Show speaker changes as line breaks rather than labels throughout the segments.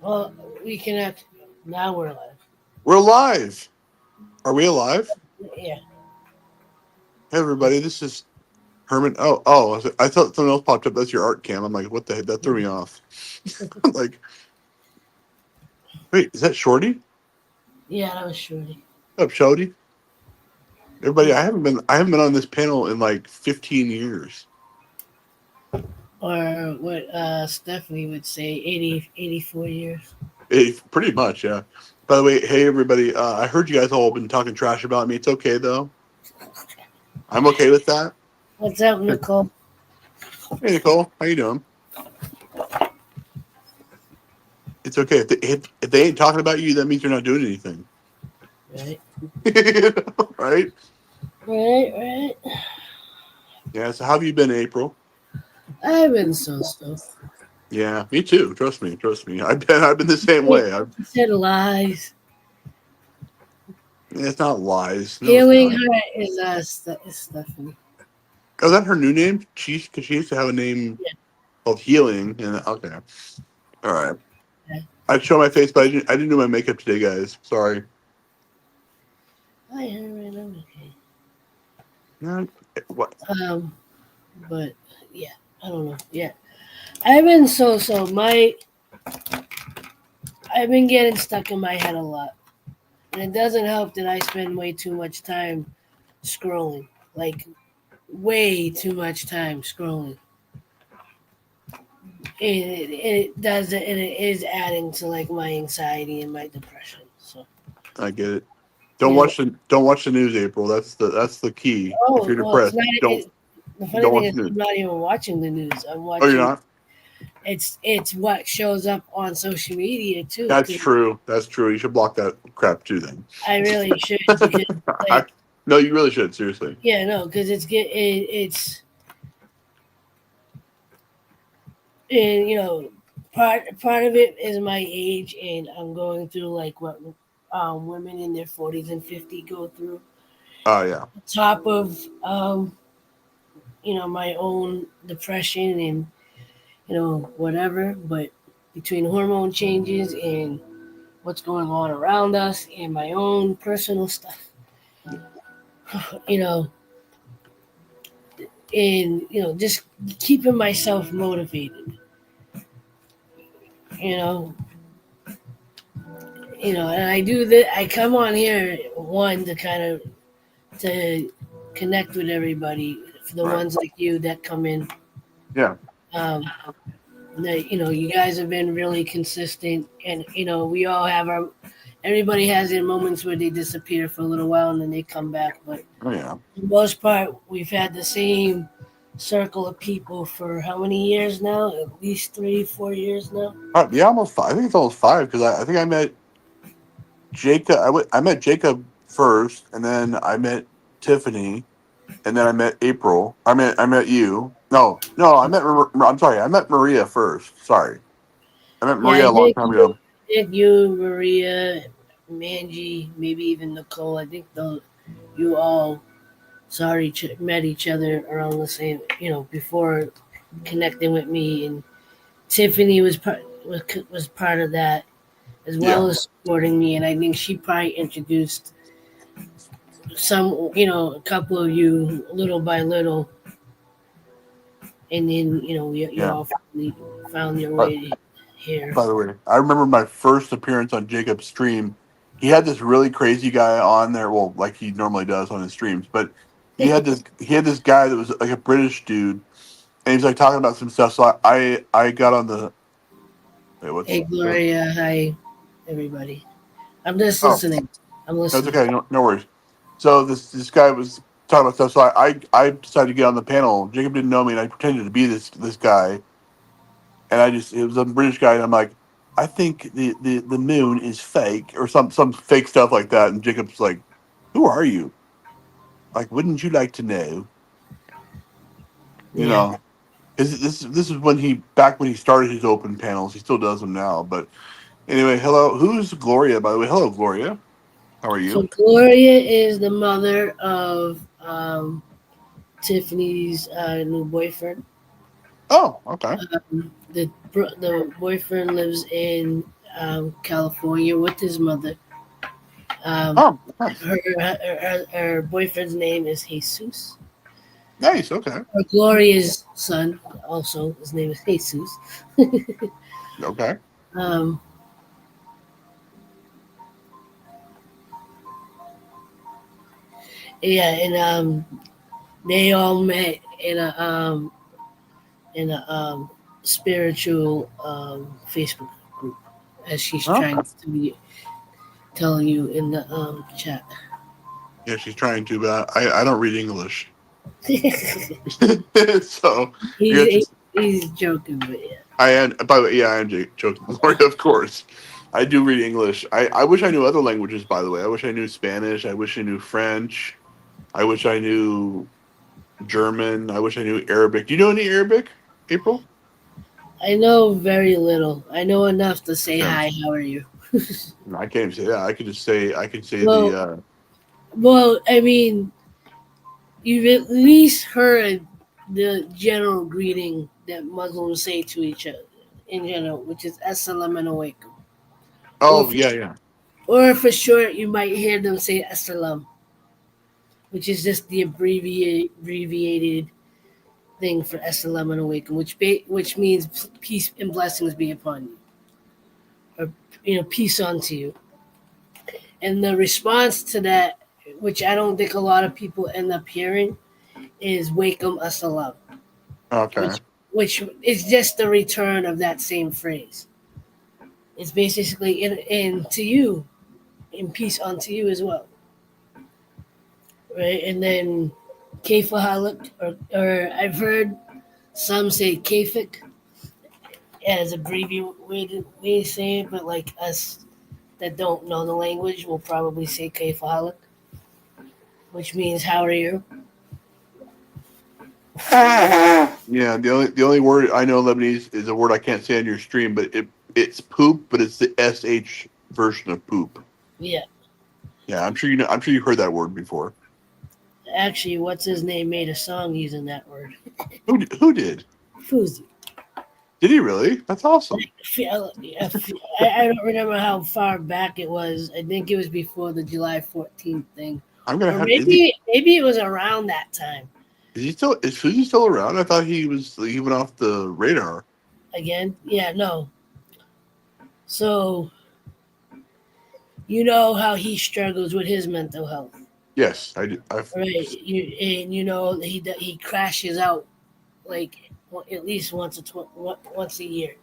Well, we can act. Now we're live.
We're live. Are we alive?
Yeah.
Hey, everybody. This is Herman. Oh! I thought something else popped up. That's your art cam. I'm like, what the heck? That threw me off. I'm like, wait, is that Shorty?
Yeah, that was Shorty.
What's up, Shorty? Everybody,
Yeah.
I haven't been on this panel in like 15 years.
Or what Stephanie would say, 80, 84 years.
Pretty much, yeah. By the way, hey everybody. I heard you guys all been talking trash about me. It's okay though. I'm okay with that.
What's up,
Hey
Nicole?
Nicole, how you doing? It's okay if they ain't talking about you. That means you're not doing anything,
Right.
right?
Right.
Yeah. So how have you been, April?
I've been so.
Yeah, me too. Trust me. Trust me. I've been the same
He
way.
said lies.
It's not lies. No, it's
Healing
not.
Heart is is Stephanie.
Oh, is that her new name? Because she used to have a name
Yeah.
called Healing. And okay, all right.
Okay.
I'd show my face, but I didn't do my makeup today, guys. Sorry.
Hi, Herman. I'm okay.
No, what?
Um, but yeah, I don't know. Yeah, I've been so. I've been getting stuck in my head a lot. And it doesn't help that I spend way too much time scrolling. Like, way too much time scrolling. It does, and it is adding to, like, my anxiety and my depression. So,
I get it.
you know.
Don't watch the news, April. That's the key. If
Oh,
you're
well, it's
depressed,
not.
don't
The funny
don't
thing
watch
is,
the
I'm
news.
not even watching the news. I'm
Oh, you're
watching.
not.
It's what shows up on social media too.
That's
Because
true. That's true. You should block that crap too. Then.
I really should. Because, like,
No, you really should. Seriously.
yeah, no, because it's and part of it is my age, and I'm going through like what women in their 40s and 50s go through.
Oh yeah.
Top of my own depression and whatever, but between hormone changes and what's going on around us and my own personal stuff, you know, and just keeping myself motivated, you know, and I do that. I come on here one to kind of to connect with everybody. For the
Right.
ones like you that come in,
Yeah.
um, that you guys have been really consistent, and we all have our. Everybody has their moments where they disappear for a little while and then they come back, but
Oh yeah.
for the most part, we've had the same circle of people for how many years now? At least 3, 4 years now.
Yeah, almost five. I think it's almost five because I think I met Jacob. I met Jacob first, and then I met Tiffany, and then I met April. I met you. No, I'm sorry. I met Maria first. Sorry, I met
Yeah,
Maria a long time ago.
you, Maria, Manji, maybe even Nicole. I think you all met each other around the same, before connecting with me, and Tiffany was part of that as
Yeah,
well as supporting me, and I think she probably introduced a couple of you little by little, and then you
yeah.
all finally found your
But
way here.
by the way, I remember my first appearance on Jacob's stream. He had this really crazy guy on there. Well, like he normally does on his streams, but he had this guy that was like a British dude, and he's like talking about some stuff. So I got on the wait,
Hey,
what's
Gloria. Hi, everybody. I'm just
oh
listening. I'm
that's
listening.
okay, no worries. So this guy was talking about stuff. So I decided to get on the panel. Jacob didn't know me, and I pretended to be this guy, and it was a British guy, and I'm like, I think the moon is fake or some fake stuff like that. And Jacob's like, who are you? Like, wouldn't you like to know? You
Yeah.
know, this is when he back when he started his open panels. He still does them now, but anyway, hello. Who's Gloria, by the way? Hello, Gloria. How are
So
you?
Gloria is the mother of Tiffany's new boyfriend.
Oh, okay.
The boyfriend lives in California with his mother. Um,
Oh, nice.
her boyfriend's name is Jesus.
Nice. Okay.
Her Gloria's son, also, his name is Jesus.
Okay.
Um, yeah, and they all met in a spiritual Facebook group, as she's
Okay.
trying to be telling you in the chat.
Yeah, she's trying to, but I don't read English,
he's,
so I guess
he's
just
he's joking, but yeah.
I am. By the way, yeah, I am joking, Lori. Of course, I do read English. I wish I knew other languages. By the way, I wish I knew Spanish. I wish I knew French. I wish I knew German. I wish I knew Arabic. Do you know any Arabic, April?
I know very little. I know enough to say
Okay.
hi. How are you?
No, I can't even say that. I could just say I could say the
Well, well, I mean, you've at least heard the general greeting that Muslims say to each other in general, which is "Assalamu alaikum," or
oh
for,
yeah, yeah.
or for short, you might hear them say "Assalam," which is just the abbreviated thing for "Assalamu alaikum," which means peace and blessings be upon you, or peace unto you. And the response to that, which I don't think a lot of people end up hearing, is "Wakum Assalam,"
Okay.
which is just the return of that same phrase. It's basically in to you, in peace unto you as well, right? And then kefahalik, or I've heard some say kefik as abbreviated way to say it, but like us that don't know the language will probably say kefahalik, which means how are you?
Yeah, the only word I know in Lebanese is a word I can't say on your stream, but it's poop, but it's the sh version of poop.
Yeah,
Yeah, I'm sure you know. I'm sure you heard that word before.
actually, what's his name made a song using that word.
Who did?
Fuzi.
Did he really? That's awesome.
I don't remember how far back it was. I think it was before the July 14th thing,
I'm gonna
or
have. Is he?
maybe it was around that time.
Is he still? Is Fuji still around? I thought he went off the radar.
Again, yeah, no. So you know how he struggles with his mental health,
Yes, I did.
right? He crashes out like at least once a year,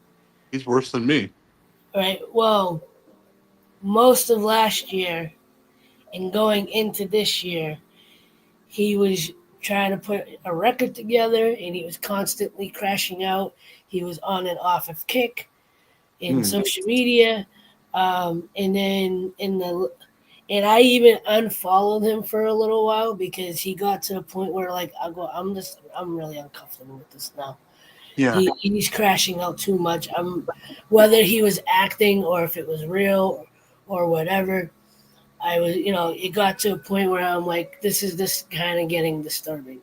He's worse than me.
right? Well, most of last year and going into this year, he was trying to put a record together and he was constantly crashing out. He was on and off of Kick in
Hmm.
social media. And then and I even unfollowed him for a little while because he got to a point where like I'm really uncomfortable with this now.
Yeah.
He's crashing out too much. Whether he was acting or if it was real or whatever. I was, it got to a point where I'm like, this kind of getting disturbing.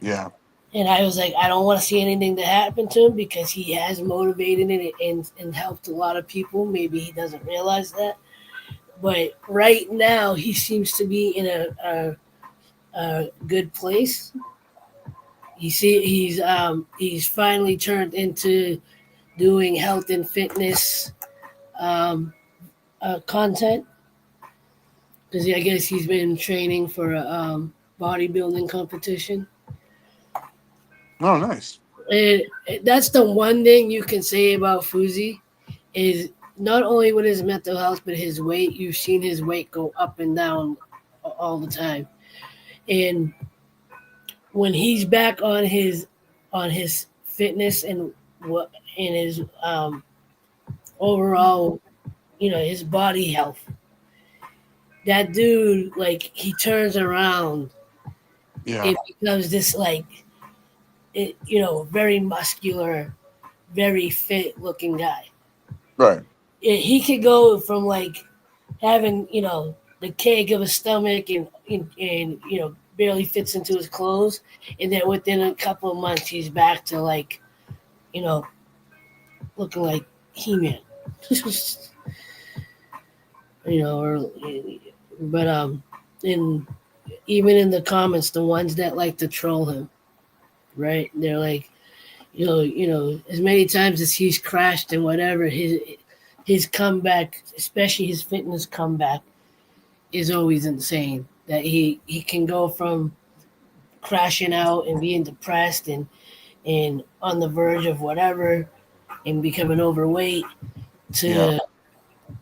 Yeah.
And I was like, I don't want to see anything that happened to him because he has motivated it and helped a lot of people. Maybe he doesn't realize that. But right now, he seems to be in a good place. You see, he's finally turned into doing health and fitness um, content because I guess he's been training for a bodybuilding competition.
Oh, nice.
And that's the one thing you can say about Fuzi is not only with his mental health, but his weight. You've seen his weight go up and down all the time. And when he's back on his fitness and what in his overall, his body health, that dude like he turns around.
Yeah.
It becomes this like very muscular, very fit looking guy.
Right.
He could go from like having the cake of a stomach and barely fits into his clothes, and then within a couple of months he's back to like you know looking like He-Man. you know, or but in even in the comments, the ones that like to troll him, right? They're like, as many times as he's crashed and whatever, his comeback, especially his fitness comeback, is always insane. That he can go from crashing out and being depressed and on the verge of whatever and becoming overweight
Yeah.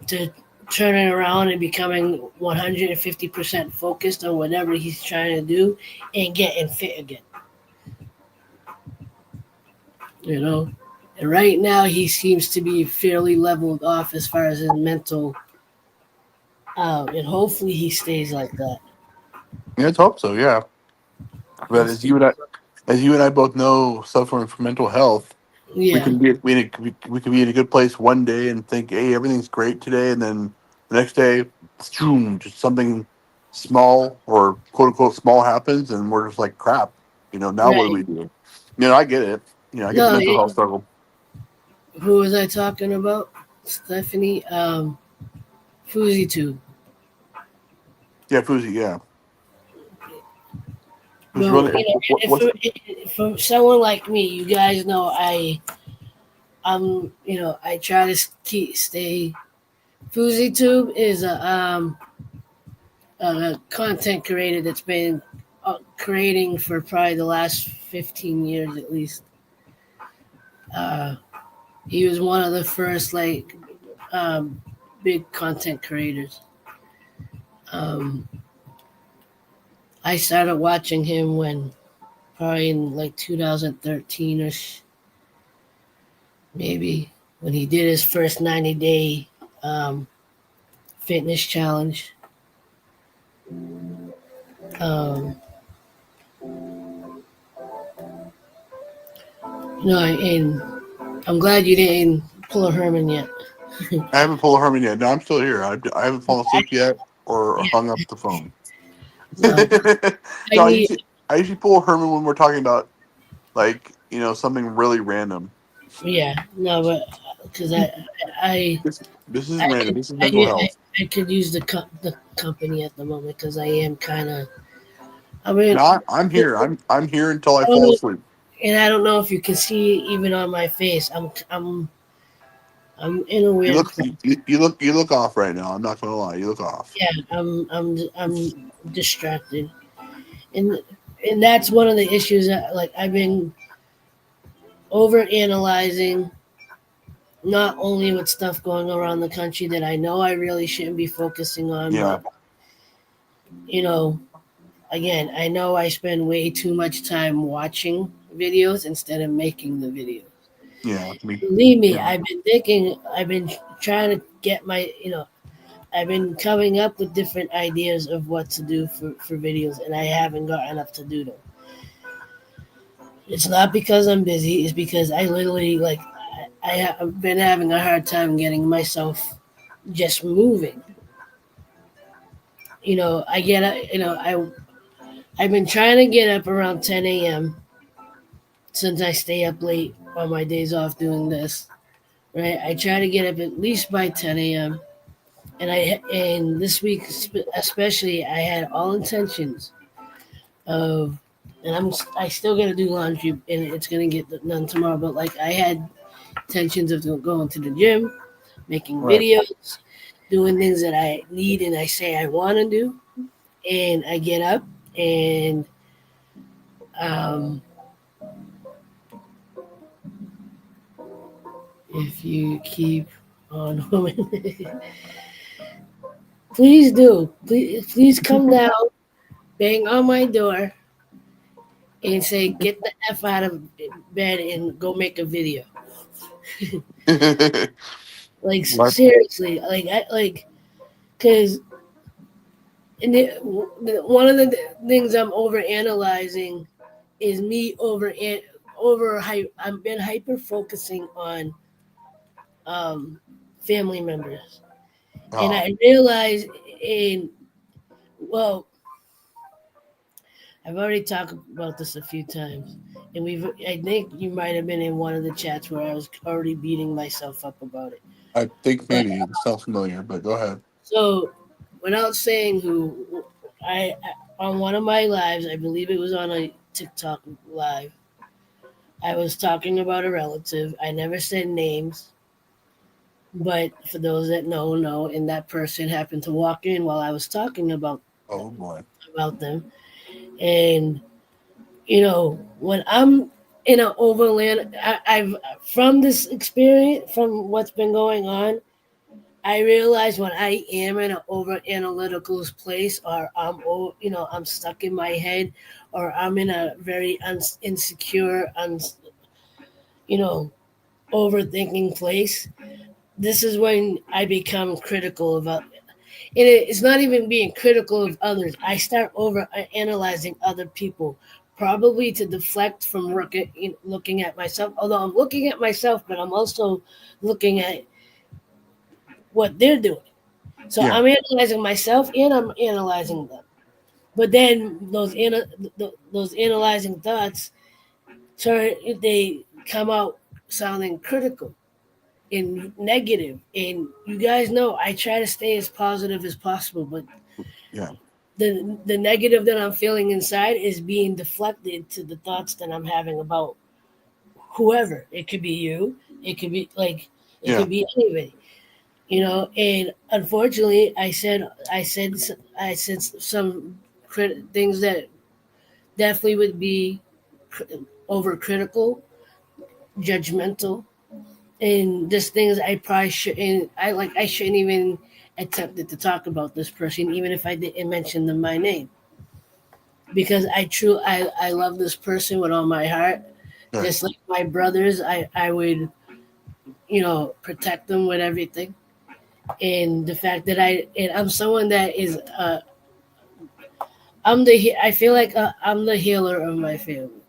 to turning around and becoming 150% focused on whatever he's trying to do and getting fit again. You know, and right now he seems to be fairly leveled off as far as his mental and hopefully he stays like that.
Let's hope so. Yeah. But
It's-
as you and I both know, suffering from mental health, we
yeah,
can we can be in a good place one day and think, hey, everything's great today, and then the next day, boom, just something small or quote unquote small happens, and we're just like, crap. Now what do
right.
we do? I get it. I get the
No,
mental health struggle.
who was I talking about? Stephanie, FuziTube.
Yeah, Fuzi. Yeah, who's
Well,
running? What's
if for someone like me, you guys know I try to stay. FuziTube is a content creator that's been creating for probably the last 15 years at least. Uh, he was one of the first um, big content creators. Um, I started watching him when probably in like 2013 or maybe when he did his first 90-day um, fitness challenge. Um, and I'm glad you didn't pull a Herman yet.
I haven't pulled a Herman yet. No, I'm still here. I haven't fallen asleep yet or
Yeah,
hung up the phone.
no, I
No,
need.
I usually pull a Herman when we're talking about like something really random.
Yeah, no, but because I,
This is
I,
random.
could,
This is mental health.
I could use the company at the moment because I am kind of. I mean,
No, I'm here. I'm here until I
I don't
fall
know,
asleep.
and I don't know if you can see it even on my face. I'm in a
You
weird
look
place.
you look off right now. I'm not gonna lie. You look off.
Yeah, I'm distracted, and and that's one of the issues that like I've been over analyzing not only with stuff going around the country that I know I really shouldn't be focusing on,
Yeah,
but you know, again, I know I spend way too much time watching videos instead of making the videos.
yeah. Me.
Believe me,
Yeah,
I've been trying to get I've been coming up with different ideas of what to do for videos, and I haven't gotten up to do them. It's not because I'm busy, it's because I literally, I've been having a hard time getting myself just moving. I get, I've been trying to get up around 10 a.m. since I stay up late on my days off doing this. Right, I try to get up at least by 10 a.m. And this week especially, I had all intentions of, and I still got to do laundry, and it's gonna get done tomorrow. But like I had intentions of going to the gym, making
right.
videos, doing things that I need and I say I want to do, and I get up and um, if you keep on please do. Please come down, bang on my door, and say, "Get the f out of bed and go make a video." Like
What?
seriously, because one of the things I'm over analyzing is me I've been hyper focusing on um, family members, and
Oh,
I realize in well, I've already talked about this a few times, and I think you might have been in one of the chats where I was already beating myself up about it.
I think
But
maybe it sounds familiar, but go ahead.
so, without saying who, on one of my lives, I believe it was on a TikTok live, I was talking about a relative. I never said names, but for those that know, and that person happened to walk in while I was talking
Oh boy.
about them. And when I'm in an overland, I've from this experience, from what's been going on, I realize when I am in an over analytical place, or I'm stuck in my head, or I'm in a very insecure, you know, overthinking place. This is when I become critical of, and it's not even being critical of others. I start over analyzing other people, probably to deflect from looking at myself. Although I'm looking at myself, but I'm also looking at what they're doing. So
Yeah.
I'm analyzing myself and I'm analyzing them. But then those analyzing thoughts they come out sounding critical and negative. And you guys know I try to stay as positive as possible, but
Yeah.
the negative that I'm feeling inside is being deflected to the thoughts that I'm having about whoever. It could be you. It could be it
Yeah.
could be anybody. And unfortunately I said some things that definitely would be overcritical, judgmental, and just things I probably should and I shouldn't even attempted to talk about this person even if I didn't mention them by name, because I love this person with all my heart,
Right.
just like my brothers. I would protect them with everything. And the fact that I'm someone that is I feel like I'm the healer of my family.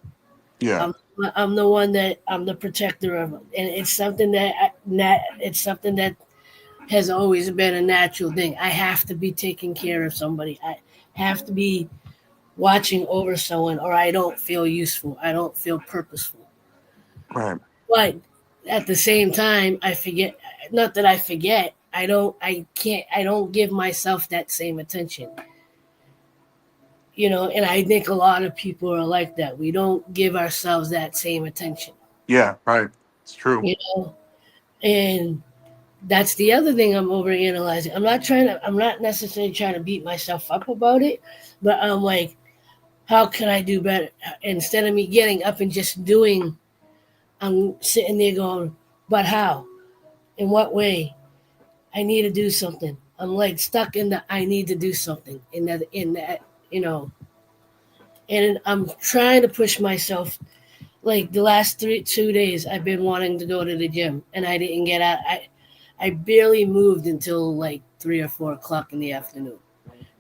Yeah.
I'm I'm the one that I'm the protector of, and it's something it's something that has always been a natural thing. I have to be taking care of somebody. I have to be watching over someone, or I don't feel useful. I don't feel purposeful.
Right.
But at the same time, I forget. Not that I forget. I don't. I can't. I don't give myself that same attention. And I think a lot of people are like that. We don't give ourselves that same attention.
Yeah. Right. It's true.
You know, and that's the other thing I'm overanalyzing. I'm not necessarily trying to beat myself up about it, but I'm like, how can I do better? Instead of me getting up and just doing, I'm sitting there going, but how? In what way? I need to do something. I'm like stuck in the I need to do something in that, you know, and I'm trying to push myself. Like the last 2 days, I've been wanting to go to the gym, and I didn't get out. I barely moved until like 3 or 4 o'clock in the afternoon.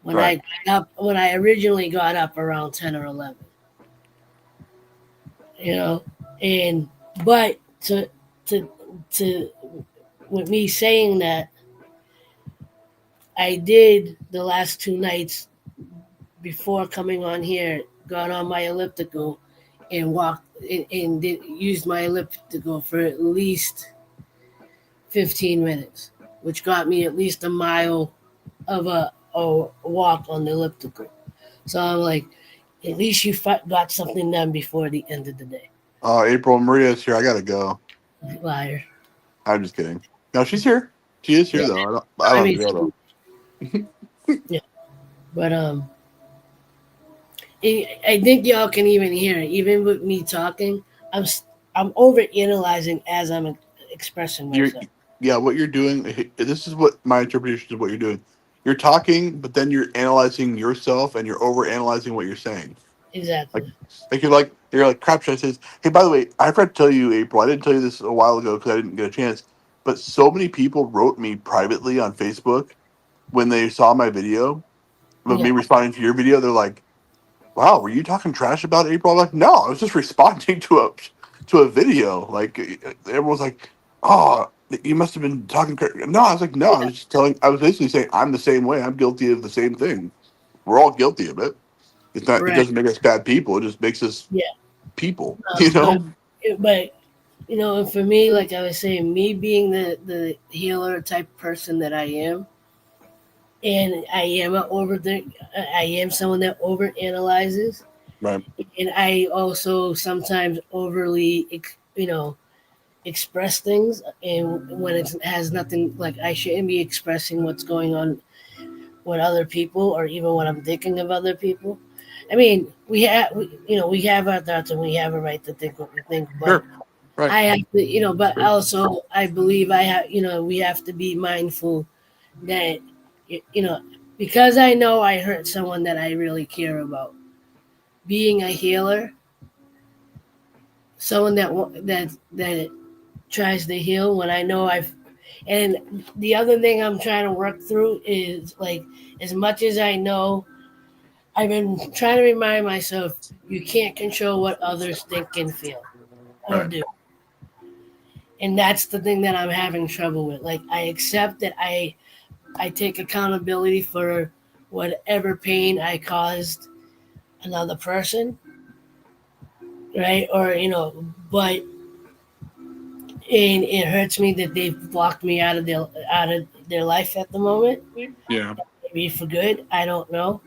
Right.
When I originally got up around 10 or 11, you know, and but to to with me saying that, I did the last 2 nights before coming on here, got on my elliptical and walked used my elliptical for at least 15 minutes, which got me at least a mile of a walk on the elliptical. So I'm like, at least you got something done before the end of the day.
Oh, April Maria's here. I gotta go.
Liar.
I'm just kidding. No, she's here. She is here
Yeah,
though. I
I
don't have
mean,
to go though.
yeah, but I think y'all can even hear it. Even with me talking, I'm over analyzing as I'm expressing
You're
myself.
yeah. What you're doing. This is what my interpretation of what you're doing. You're talking, but then you're analyzing yourself, and you're over analyzing what you're saying. Like,
Exactly.
you're like crap. Should I say this? Hey, by the way, I forgot to tell you, April. I didn't tell you this a while ago because I didn't get a chance. But so many people wrote me privately on Facebook when they saw my video of me
Yeah.
responding to your video. They're like, "Wow, were you talking trash about April?" I'm like, "No, I was just responding to a video." Like everyone's like, "Oh, you must have been talking." No, I was like, "No, I
Yeah.
was just telling." I was basically saying I'm the same way. I'm guilty of the same thing. We're all guilty of it. It's not. It
Right.
doesn't make us bad people. It just makes us
Yeah.
people.
But And for me, like I was saying, me being the healer type person that I am, and I am someone that over analyzes,
Right.
and I also sometimes overly, express things, and when it has nothing, like I shouldn't be expressing what's going on with other people, or even what I'm thinking of other people. I mean, we have our thoughts, and we have a right to think what we think, but
Sure. Right.
I have to, but
Sure.
also I believe we have to be mindful that, you know, because I know I hurt someone that I really care about. Being a healer, someone that tries to heal when I know I've, and the other thing I'm trying to work through is, like, as much as I know, I've been trying to remind myself you can't control what others think and feel or
Right.
do. And that's the thing that I'm having trouble with. Like, I accept that I take accountability for whatever pain I caused another person, right? Or, but and it hurts me that they've blocked me out of their life at the moment.
Yeah.
Maybe for good, I don't know.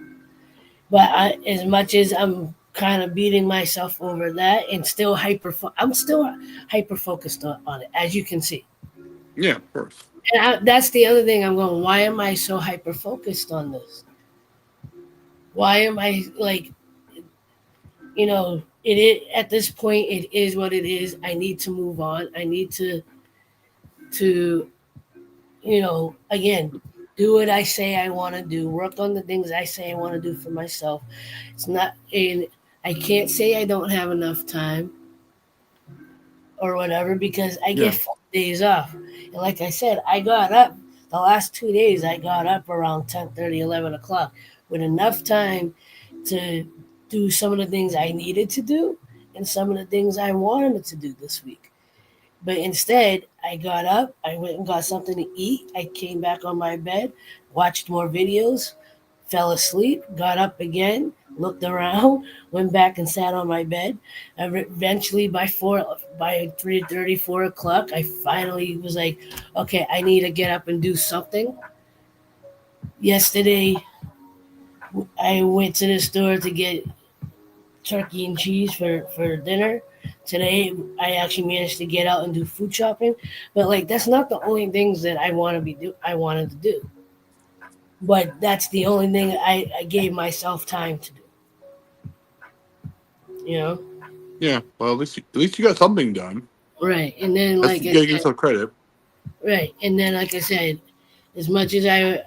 But as much as I'm kind of beating myself over that, and I'm still hyper focused on it, as you can see.
Yeah. Of course.
And that's the other thing I'm going. Why am I so hyper focused on this? Why am I like, at this point it is what it is. I need to move on. I need to again, do what I say I want to do. Work on the things I say I want to do for myself. It's not and I can't say I don't have enough time or whatever, because I
Yeah.
get 4 days off. And like I said, I got up the last 2 days. I got up around 10:30, 11 o'clock, with enough time to do some of the things I needed to do and some of the things I wanted to do this week. But instead, I got up, I went and got something to eat. I came back on my bed, watched more videos, fell asleep, got up again, looked around, went back and sat on my bed. Eventually, by 3:30, 4 o'clock, I finally was like, okay, I need to get up and do something. Yesterday, I went to the store to get turkey and cheese for dinner. Today, I actually managed to get out and do food shopping. But like, that's not the only things that I wanted to do. But that's the only thing I gave myself time to do. You know,
Yeah. Well, at least you got something done.
right? And then,
That's
like
you
I
gotta give
said,
yourself credit.
right? And then, like I said, as much as I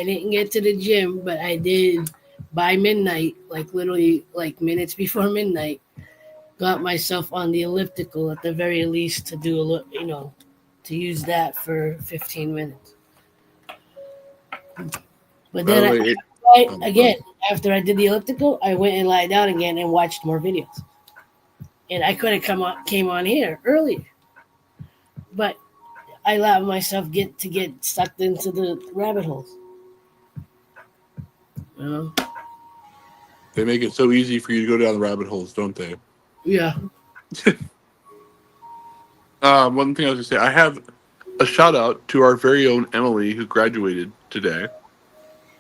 didn't get to the gym, but I did by midnight, like literally like minutes before midnight. Got myself on the elliptical at the very least to do a little, to use that for 15 minutes. But
By
then
the way,
again, after I did the elliptical, I went and lied down again and watched more videos. And I could have came on here earlier, but I allowed myself get sucked into the rabbit holes. You know?
they make it so easy for you to go down the rabbit holes, don't they?
Yeah.
One thing I was gonna say, I have a shout out to our very own Emily who graduated today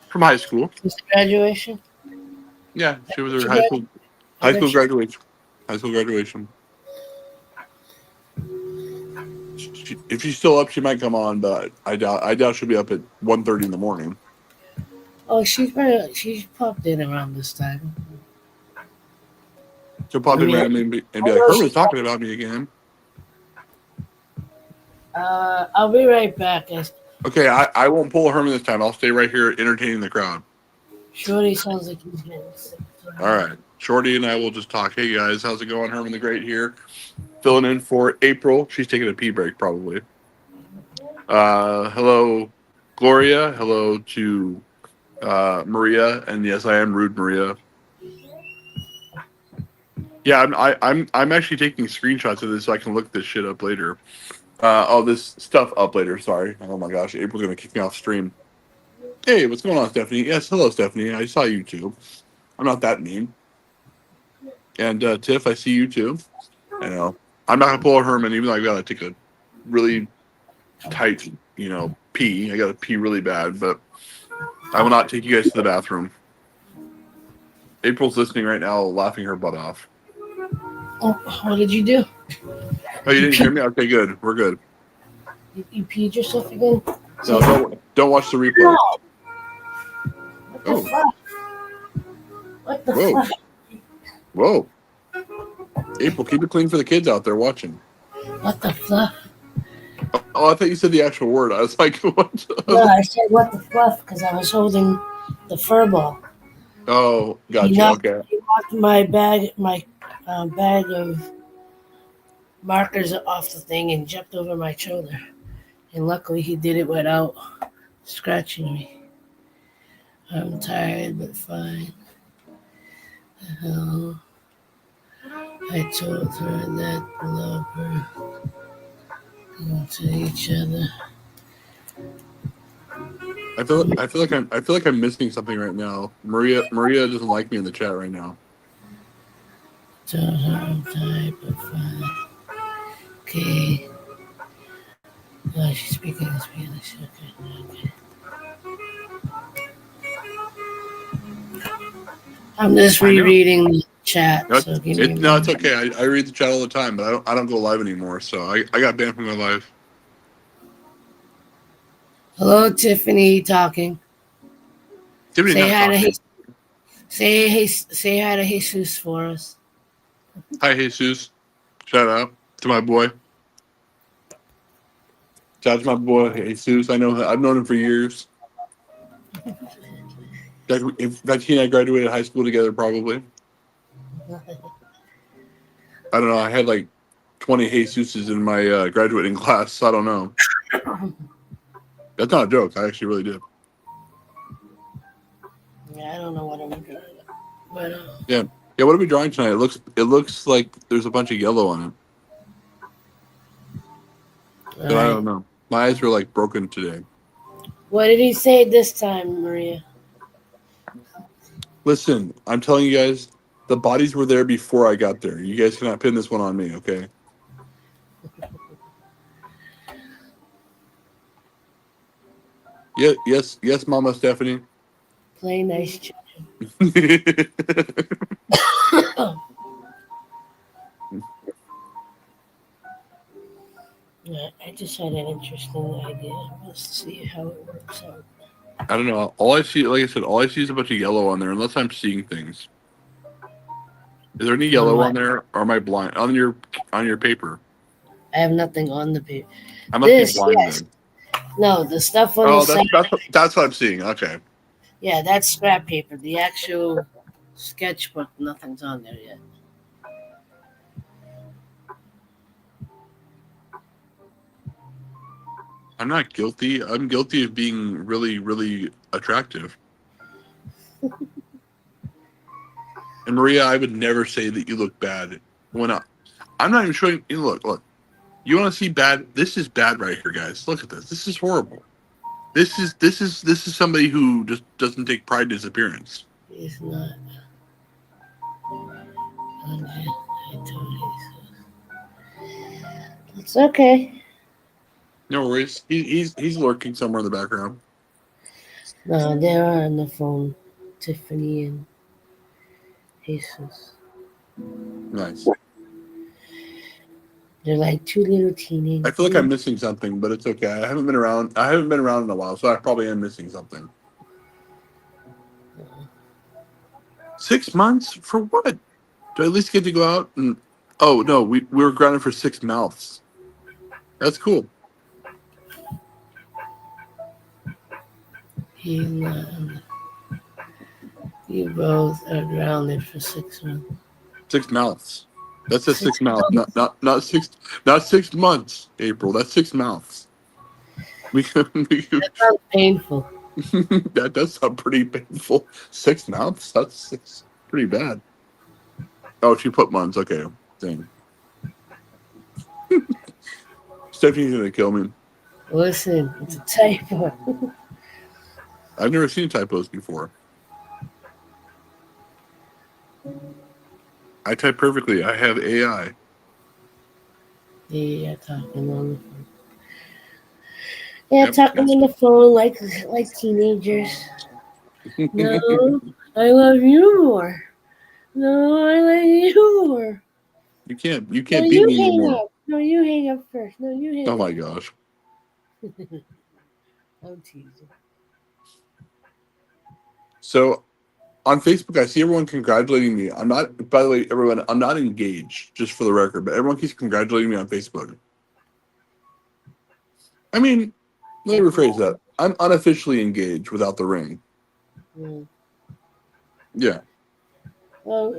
from high school.
Since graduation,
Yeah, she was her
she
high
grad.
school
I
high
bet
school
she.
graduation. High school graduation. If she's still up, she might come on, but I doubt she'll be up at 1:30 in the morning.
Oh, she's popped in around this time.
She'll pop
I
in
mean,
randomly and be
I
like,
know
Herman's
she.
talking about me again.
I'll be right back.
Okay, I won't pull a Herman this time. I'll stay right here entertaining the crowd.
Shorty sounds like he's getting sick.
All right. Shorty and I will just talk. Hey guys, how's it going? Herman the Great here. Filling in for April. She's taking a pee break probably. Hello, Gloria. Hello to Maria, and yes, I am rude, Maria. Yeah, I'm actually taking screenshots of this so I can look this shit up later. This stuff up later. Sorry. Oh my gosh, April's gonna kick me off stream. Hey, what's going on, Stephanie? Yes, hello, Stephanie. I saw you too. I'm not that mean. And Tiff, I see you too. I know. I'm not gonna pull a Herman, even though I gotta take a really tight, pee. I gotta pee really bad, but I will not take you guys to the bathroom. April's listening right now, laughing her butt off.
Oh, what did you do?
Oh, you didn't hear me? Okay, good. We're good.
You peed yourself again?
No, don't watch the replay.
No. What the
Oh,
fuck? What the
whoa,
fuck?
whoa. April, keep it clean for the kids out there watching.
What the fuck?
Oh, I thought you said the actual word. I was like, what?
No, I said what the fluff because I was holding the fur ball.
Oh,
He
gotcha.
knocked,
Okay.
he knocked my bag of markers off the thing and jumped over my shoulder. And luckily he did it without scratching me. I'm tired but fine. The hell? I told her that I love her. To each other.
I feel like I'm missing something right now. Maria doesn't like me in the chat right now.
Told her I'm tired but fine. Okay. Oh, she's speaking in Spanish. Okay. I'm just rereading the chat, so give me a
No, it's
minute.
okay. I read the chat all the time, but I don't go live anymore, so I got banned from my live.
Hello, Tiffany talking.
Tiffany's
Say
not
hi to
talking.
say hi to Jesus for us.
Hi, Jesus. Shout out to my boy. Shout out to my boy, Jesus. I've known him for years. In fact, he and I graduated high school together, probably. I don't know. I had like 20 Jesuses in my graduating class, so I don't know. That's not a joke. I actually really did.
Yeah, I don't know what I'm doing, but
Yeah. What are we drawing tonight? It looks like there's a bunch of yellow on it, but I don't know. My eyes were like broken today.
What did he say this time, Maria?
Listen, I'm telling you guys, the bodies were there before I got there. You guys cannot pin this one on me, okay? Yeah, yes, Mama Stephanie.
Play nice chicken. Yeah, I just had an interesting idea. Let's see how it works out.
I don't know. All I see, like I said, all I see is a bunch of yellow on there, unless I'm seeing things. Is there any yellow on there, or am I blind on your paper?
I have nothing on the paper.
I must be blind then.
No, the stuff on the side.
That's what I'm seeing. Okay.
Yeah, that's scrap paper. The actual sketchbook, nothing's on there yet.
I'm not guilty. I'm guilty of being really, really attractive. And Maria, I would never say that you look bad. I'm not even showing you. Look. You want to see bad? This is bad right here, guys. Look at this. This is horrible. This is somebody who just doesn't take pride in his appearance.
He's not. It's okay.
No worries. He's lurking somewhere in the background.
No, they're on the phone. Tiffany and Jesus.
Nice.
They're like two little teenagers.
I feel like I'm missing something, but it's okay. I haven't been around in a while, so I probably am missing something. 6 months for what? Do I at least get to go out and? Oh no, we were grounded for 6 months. That's cool.
You both are grounded for 6 months.
6 months. That's a 6 months, not 6 months. April, that's 6 months.
That sounds painful.
That does sound pretty painful. 6 months? That's pretty bad. Oh, she put months. Okay, dang. Stephanie's gonna kill me.
Listen, it's a typo.
I've never seen typos before. I type perfectly. I have AI.
Yeah, talking on the phone. Yeah,
Yep.
talking on the phone like teenagers. No, I love you more. No, I like you more.
You
No,
can't beat
you
me
hang
anymore.
up. No, you hang up first. No, you
Oh
hang
my
up.
gosh.
I'm teasing.
So on Facebook, I see everyone congratulating me. I'm not. By the way, everyone, I'm not engaged. Just for the record, but everyone keeps congratulating me on Facebook. I mean, let me rephrase that. I'm unofficially engaged without the ring.
Mm.
Yeah.
Well,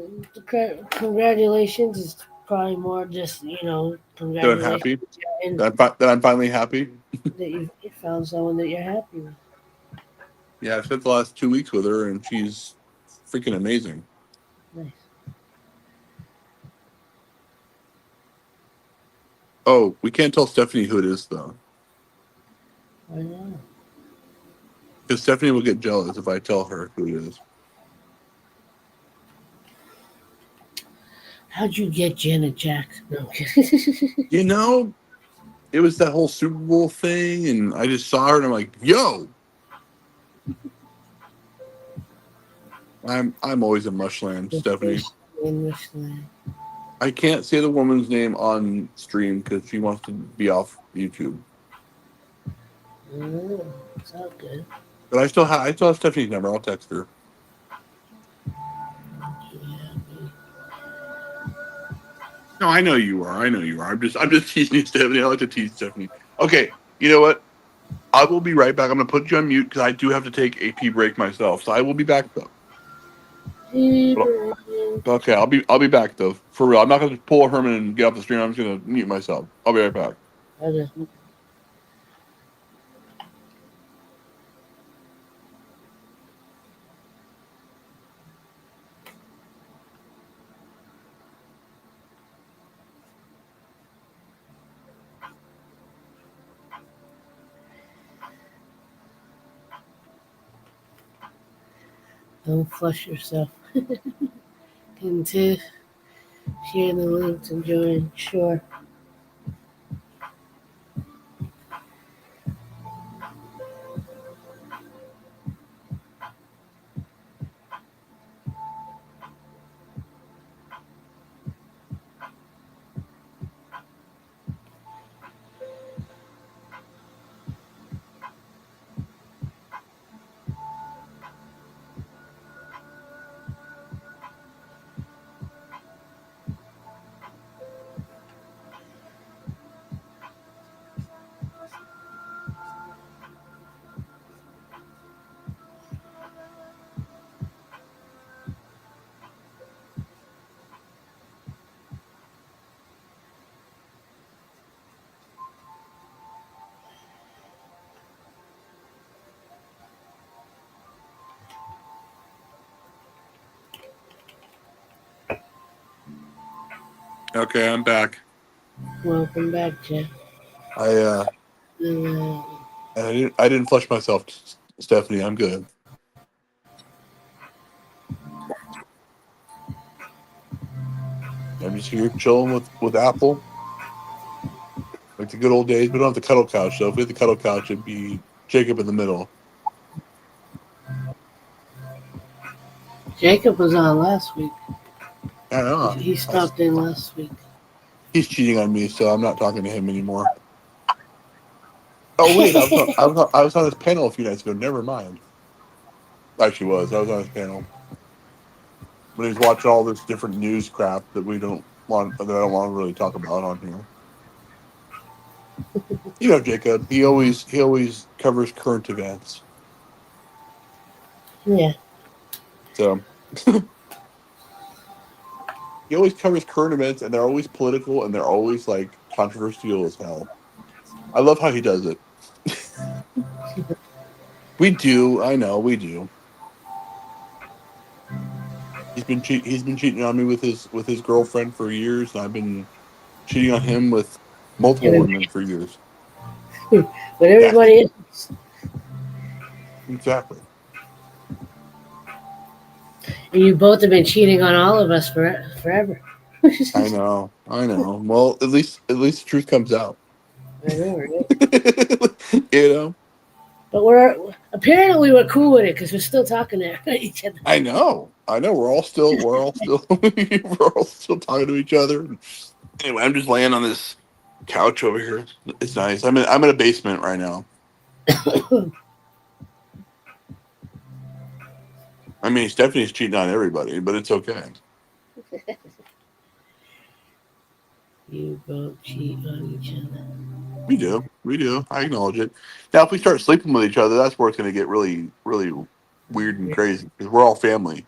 congratulations is probably more just
That I'm
congratulations
happy.
and
That I'm finally happy.
that you found someone that you're happy with.
Yeah, I've spent the last 2 weeks with her, and she's freaking amazing.
Nice.
Oh, we can't tell Stephanie who it is though,
I know.
because Stephanie will get jealous if I tell her who it is.
How'd you get Janet Jackson? No, I'm kidding.
You know, it was that whole Super Bowl thing, and I just saw her, and I'm like, "Yo, I'm always in Mushland,
The
Stephanie.
first English land.
I can't say the woman's name on stream because she wants to be off YouTube.
Oh, it's all good.
But I still have Stephanie's number. I'll text her.
Yeah,
No, I know you are. I know you are. I'm just teasing you, Stephanie. I like to tease Stephanie. Okay, you know what? I will be right back. I'm gonna put you on mute because I do have to take a pee break myself. So I will be back though. But- Okay, I'll be back though. For real. I'm not gonna pull a Herman and get off the stream. I'm just gonna mute myself. I'll be right back.
okay. Don't flush yourself. Into share the link to join. Sure.
Okay, I'm back.
Welcome back, Jeff.
I uh
Uh,
I didn't flush myself, Stephanie. I'm good. I'm just here chilling with Apple, like the good old days. We don't have the cuddle couch, so if we had the cuddle couch, it'd be Jacob in the middle.
Jacob was on last week.
I don't know.
He stopped in last week.
He's cheating on me, so I'm not talking to him anymore. Oh wait, I was on his panel a few nights ago. Never mind. Actually, I was on his panel when he was watching all this different news crap that I don't want to really talk about on here. You know, Jacob. He always covers current events.
Yeah.
So he always covers current events, and they're always political, and they're always like controversial as hell. I love how he does it. We do. I know we do. He's been cheating on me with his girlfriend for years, and I've been cheating on him with multiple
Everybody,
women for years.
but
Exactly.
everybody else.
Exactly.
And you both have been cheating on all of us forever.
I know. I know. Well, at least the truth comes out.
I know, right?
You know.
But we're cool with it because we're still talking to each other.
I know. I know. We're all still we're all still talking to each other. Anyway, I'm just laying on this couch over here. It's nice. I'm in a basement right now. I mean, Stephanie's cheating on everybody, but it's okay.
You both cheat on each other.
We do. We do. I acknowledge it. Now, if we start sleeping with each other, that's where it's going to get really, really weird and crazy because we're all family.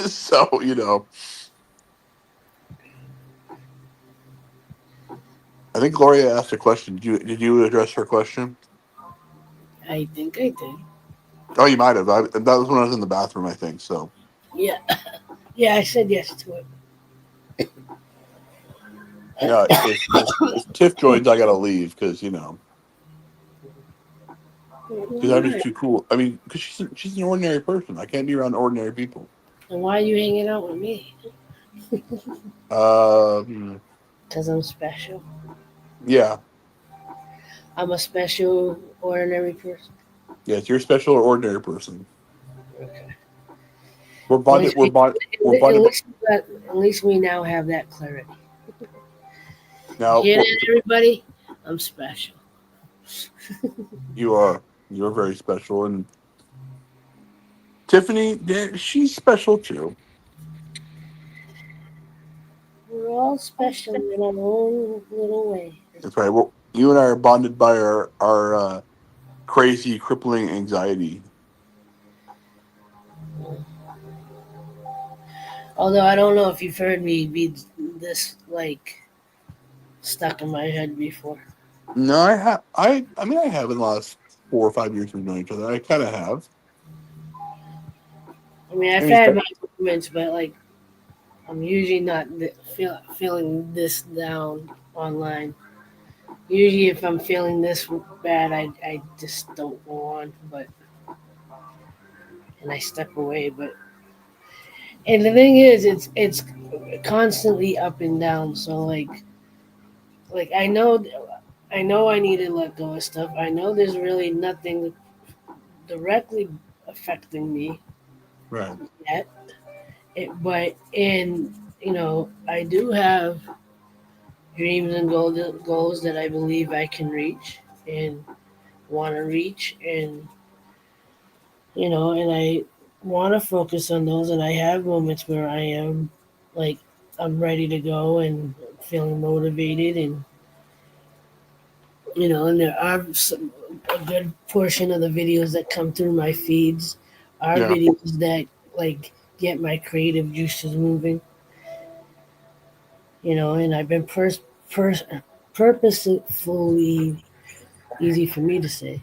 So, I think Gloria asked a question. Did you address her question?
I think I did.
Oh, you might have. That was when I was in the bathroom, I think. So,
Yeah, yeah, I said yes to it.
yeah, if Tiff joins, I got to leave because I'm just
Why?
too cool. I mean, because she's an ordinary person. I can't be around ordinary people.
And why are you hanging out with me?
Um,
Because I'm special.
yeah,
I'm a special, ordinary person.
yes, you're a special or ordinary person.
Okay.
We're
At
bonded.
least
We're
we,
bonded. We're
at
bonded.
least, at least we now have that clarity. You
Now
hear that, everybody? I'm special.
you are. You're very special, and Tiffany, yeah, she's special too.
We're all special in our own little way.
That's right. Well, you and I are bonded by our crazy, crippling anxiety.
Although I don't know if you've heard me be this like stuck in my head before.
No, I have. I mean, I have in the last 4 or 5 years we've known each other. I kind of have.
I mean,
I
I've
mean,
had my moments, but like I'm usually not feeling this down online. Usually, if I'm feeling this bad, I just don't go on, but and I step away. But and the thing is, it's constantly up and down. So like I know I need to let go of stuff. I know there's really nothing directly affecting me
right.
yet. But in I do have dreams and goals that I believe I can reach and want to reach, and and I want to focus on those. And I have moments where I am like I'm ready to go and feeling motivated, and and there are a good portion of the videos that come through my feeds are
Yeah.
videos that like get my creative juices moving, and I've been pers- purposefully easy for me to say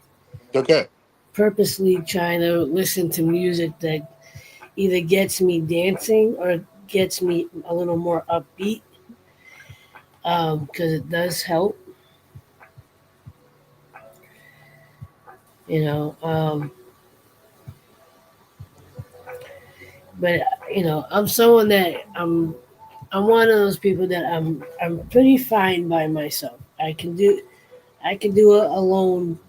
Okay.
purposely trying to listen to music that either gets me dancing or gets me a little more upbeat, because it does help, you know um, but I'm someone that I'm one of those people that I'm pretty fine by myself. I can do it alone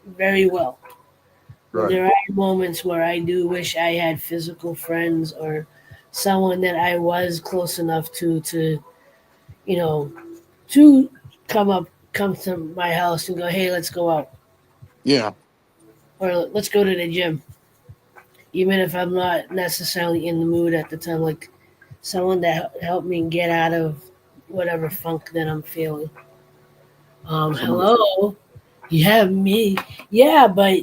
very well. But
Right.
there are moments where I do wish I had physical friends or someone that I was close enough to you know to come to my house and go, hey, let's go out,
Yeah.
or let's go to the gym, even if I'm not necessarily in the mood at the time. Like someone that helped me get out of whatever funk that I'm feeling.
Someone.
Hello, you have me, yeah, but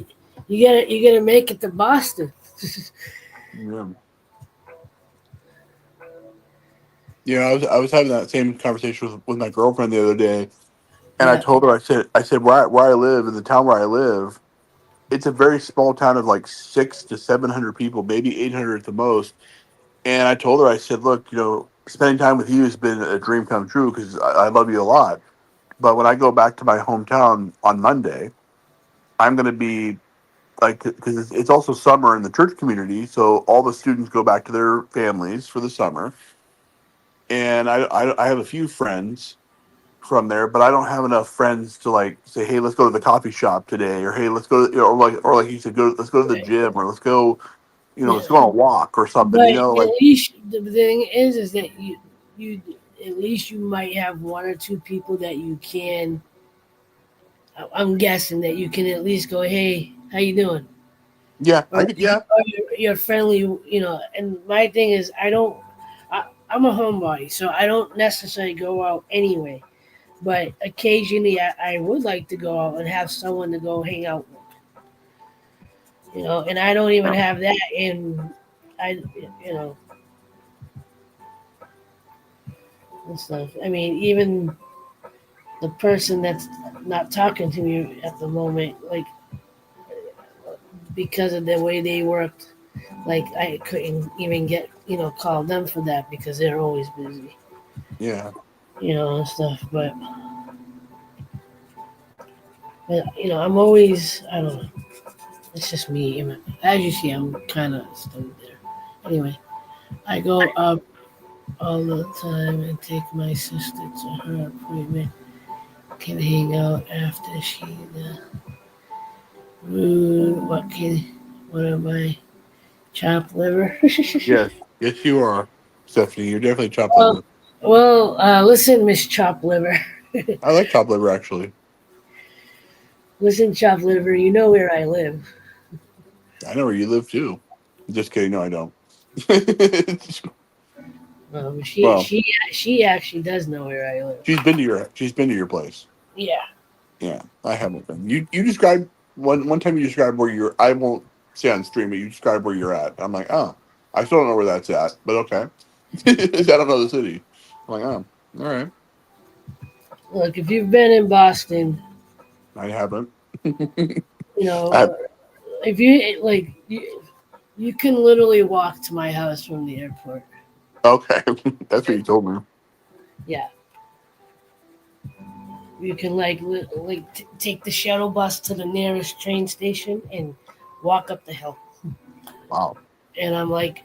you gotta make it to Boston.
Yeah. Yeah. I was having that same conversation with my girlfriend the other day, and I
Yeah,
told her I said where I live in the town where I live, it's a very small town of like 600 to 700 people, maybe 800 at the most. And I told her, I said, look, spending time with you has been a dream come true because I love you a lot. But when I go back to my hometown on Monday, I'm going to be like, because it's also summer in the church community. So all the students go back to their families for the summer. and I have a few friends from there, but I don't have enough friends to like say, hey, let's go to the coffee shop today, or hey, let's go, or like you said, let's go to the
Right.
gym, or let's go,
Yeah.
let's go on a walk or something.
But at
Like
least the thing is that you at least you might have one or two people that you can. I'm guessing that you can at least go, hey, how you doing?
yeah,
Or,
yeah,
you're friendly, And my thing is, I'm a homebody, so I don't necessarily go out anyway. But occasionally, I would like to go out and have someone to go hang out with, And I don't even have that, and I, you know, and stuff. I mean, even the person that's not talking to me at the moment, like because of the way they worked, like I couldn't even get call them for that because they're always busy,
yeah.
and stuff. But I'm always, I don't know. It's just me. As you see, I'm kind of stuck there. Anyway, I go up all the time and take my sister to her appointment. Can hang out after she rude. What am I? Chopped liver.
Yes, yes, you are, Stephanie. You're definitely chopped
well,
liver.
listen, Miss Chopped Liver.
I like chopped liver actually.
Listen, Chopped Liver. You know where I live.
I know where you live too. Just kidding. No, I don't.
She
Well,
she she actually does know where I live.
she's been to your place.
Yeah.
Yeah, I haven't been. You described one time you described where you're. I won't say on stream, but you described where you're at. I'm like, oh, I still don't know where that's at, but okay. I don't know the city. I'm like, oh, all right.
Look, if you've been in Boston,
I haven't.
you know,
I,
if you you can literally walk to my house from the airport.
okay, that's what you told me.
Yeah, you can take the shuttle bus to the nearest train station and walk up the hill.
Wow.
And I'm like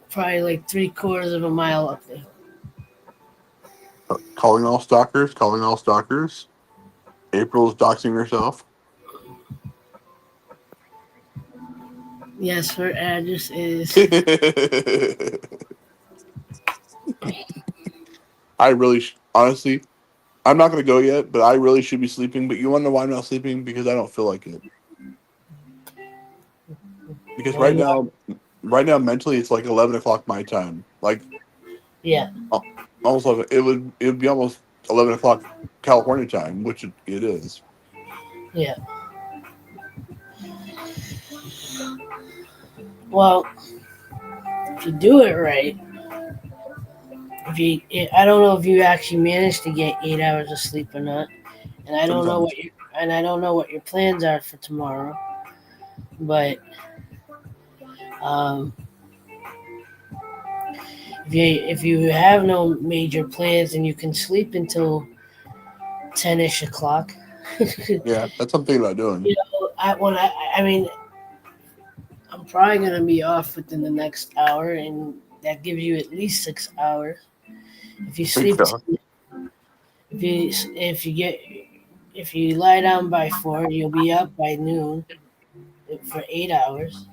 probably like three-quarters of a mile up the hill.
Calling all stalkers. Calling all stalkers. April's doxing herself.
Yes, her address is.
I really, honestly, I'm not going to go yet, but I really should be sleeping. But you want to know why I'm not sleeping? Because I don't feel like it. Because
Why not?
right now, mentally, it's like 11 o'clock my time. Like
Yeah,
al- almost like it would be almost 11 o'clock California time, which it is.
yeah. Well, if you do it right, I don't know if you actually managed to get 8 hours of sleep or not, and
Sometimes.
I don't know what your plans are for tomorrow. But um, if you have no major plans and you can sleep until 10ish o'clock,
Yeah, that's something about doing.
I mean, I'm probably gonna be off within the next hour, and that gives you at least 6 hours. If you sleep,
Yeah.
if you get if you lie down by 4, you'll be up by noon for 8 hours.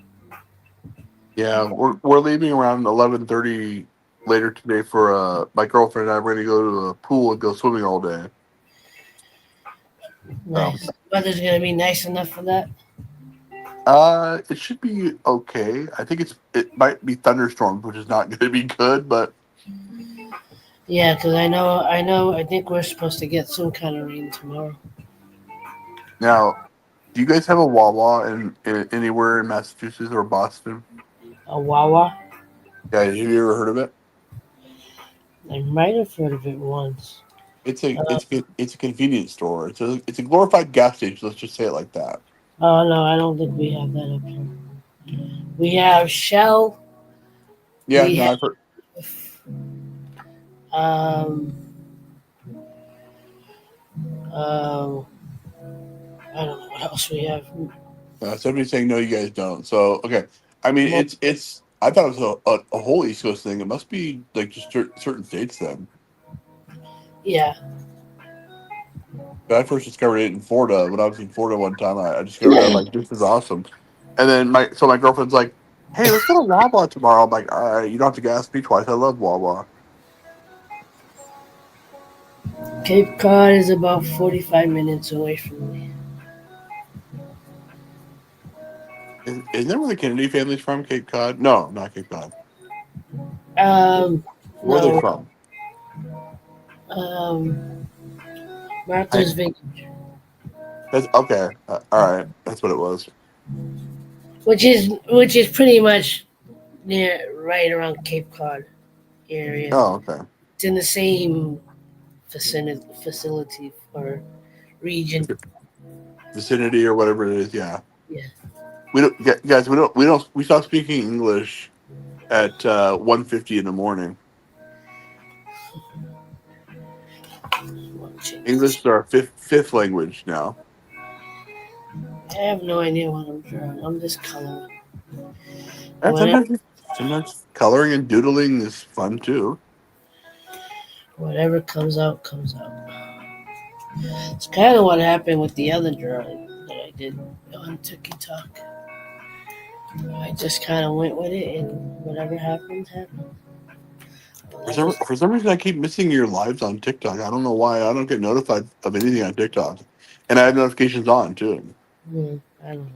Yeah, we're leaving around 11:30 later today for my girlfriend and I. We're going to go to the pool and go swimming all day. So,
Nice. Weather's gonna be nice enough for that.
it should be okay. I think it might be thunderstorms, which is not going to be good. But
Yeah, because I think we're supposed to get some kind of rain tomorrow.
now, do you guys have a Wawa in anywhere in Massachusetts or Boston?
A Wawa.
Yeah, have you ever heard of it?
I might have heard of it once. Uh,
It's a convenience store. It's a glorified gas station. Let's just say it like that.
oh no, I don't think we have that up here. We have Shell.
Yeah,
We
no,
have
I've heard.
um um I don't know what else we have.
Somebody's saying no, you guys don't. So okay, I mean
Mo-
I thought it was a whole East Coast thing. It must be like just certain states then.
Yeah.
But I first discovered it in Florida. When I was in Florida one time, I discovered it. I'm like, this is awesome. And then my girlfriend's like, hey, let's go to Wawa tomorrow. I'm like, all right, you don't have to ask me twice. I love Wawa.
Cape Cod is about 45 minutes away from me.
Isn't that where the Kennedy family's from? Cape Cod? No, not Cape Cod. Where are they
No.
from?
Um,
I,
Martha's Vineyard,
that's okay. All right, that's what it was.
which is pretty much right around Cape Cod area.
Oh, okay.
It's in the same facility or region.
Vicinity or whatever it is. Yeah.
Yeah.
We don't, guys. We stop speaking English at 1:50 in the morning. English is our fifth language now.
I have no idea what I'm drawing. I'm just coloring.
And
Whatever,
sometimes coloring and doodling is fun too.
whatever comes out, comes out. It's kind of what happened with the other drawing that I did on TikTok. I just kind of went with it, and whatever happened, happened.
For some reason, I keep missing your lives on TikTok. I don't know why. I don't get notified of anything on TikTok, and I have notifications on too.
I don't know.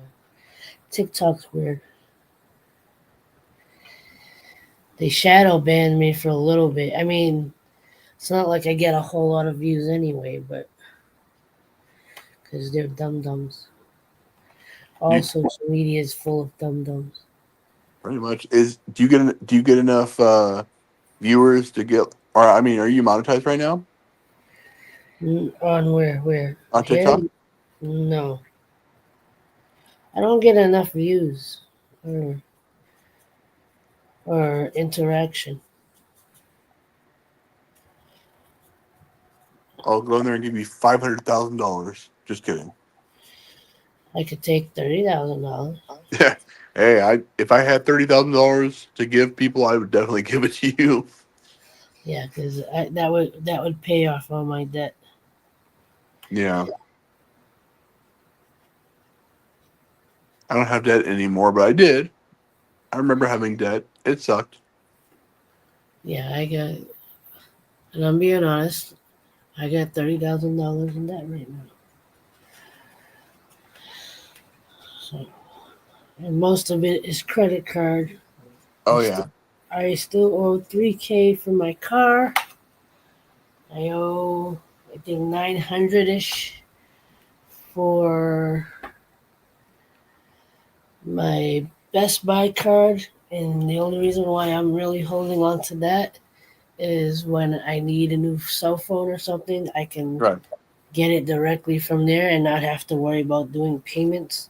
TikTok's weird. They shadow banned me for a little bit. I mean, it's not like I get a whole lot of views anyway, but because they're dum dums. All
You,
social media is full of dum dums.
pretty much do you get enough viewers to get? Or I mean, are you monetized right now
On where? Where?
on
Here?
TikTok?
No. I don't get enough views or, or interaction.
I'll go in there and give you $500,000. Just kidding.
I could take $30,000.
Yeah. Hey, if I had $30,000 to give people, I would definitely give it to you.
Yeah, because that would pay off all my debt.
Yeah. I don't have debt anymore, but I did. I remember having debt. It sucked.
Yeah, and I'm being honest, I got $30,000 in debt right now. So, and most of it is credit card. I
Oh
still,
yeah.
I still owe $3K for my car. I owe, I think, 900 ish for my Best Buy card. And the only reason why I'm really holding on to that is when I need a new cell phone or something, I can
Right.
get it directly from there and not have to worry about doing payments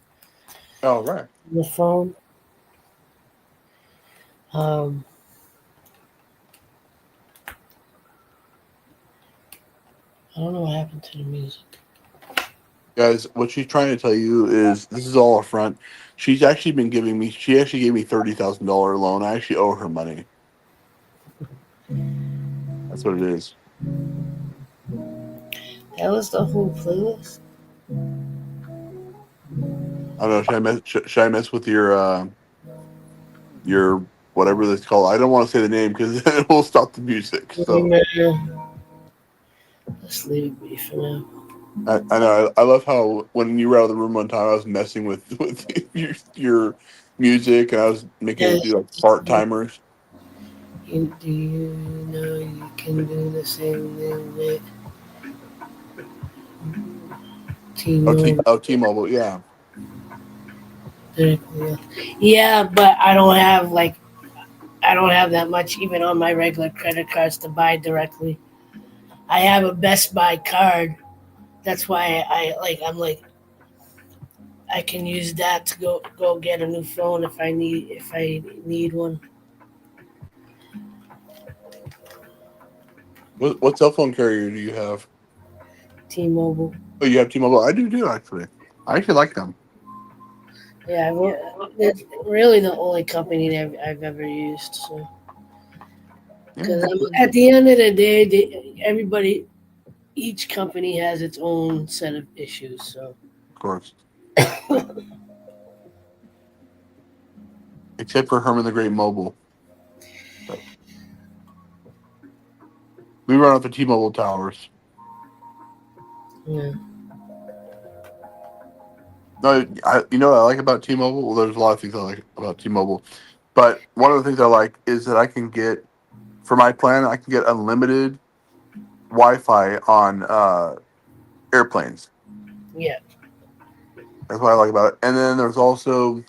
Oh right.
on the phone. Um, I don't know what happened to the music.
Guys, what she's trying to tell you is this is all a front. She's actually been giving me. She actually gave me $30,000 loan. I actually owe her money. That's what it is.
That was the whole playlist.
I don't know. Should I mess with your whatever that's called? I don't want to say the name because it will stop the music. So
Let's leave it be for now.
I know. I love how when you were out of the room one time, I was messing with your music and I was making
Yeah,
it do like part timers.
do you know you can do the same thing with T-Mobile?
T-Mobile, yeah.
Yeah, but I don't have that much even on my regular credit cards to buy directly. I have a Best Buy card. That's why I can use that to go get a new phone if I need one.
What cell phone carrier do you have?
T-Mobile.
Oh, you have T-Mobile. I do too, actually. I actually like them.
Yeah, it's really the only company that I've ever used. So,
Yeah,
because at the end of the day, everybody, each company has its own set of issues. So,
of course. Except for Herman the Great Mobile. We run off the T-Mobile towers.
yeah,
No, you know what I like about T-Mobile? Well, there's a lot of things I like about T-Mobile, but one of the things I like is that I can get for my plan, I can get unlimited Wi-Fi on airplanes.
yeah,
That's what I like about it. And then there's also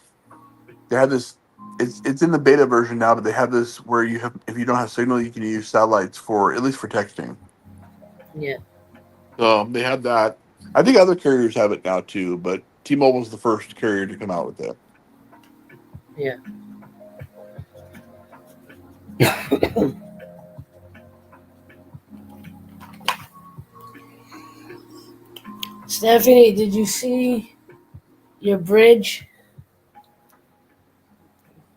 they have this. It's in the beta version now, but they have this where you have if you don't have signal, you can use satellites for at least for texting.
yeah,
So they have that. I think other carriers have it now too, but T-Mobile's the first carrier to come out with it.
yeah. Stephanie, did you see your bridge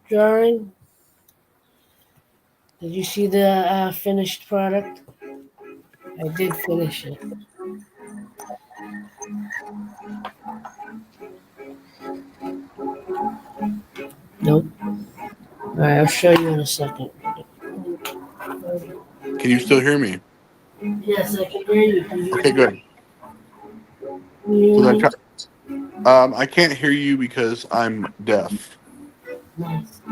drawing? Did you see the finished product? I did finish it. Nope. All right, I'll show you in a second.
Can you still hear me?
Yes, I can hear you. Can you
Okay,
hear
good. So
me?
I can't hear you because I'm deaf.
Nice.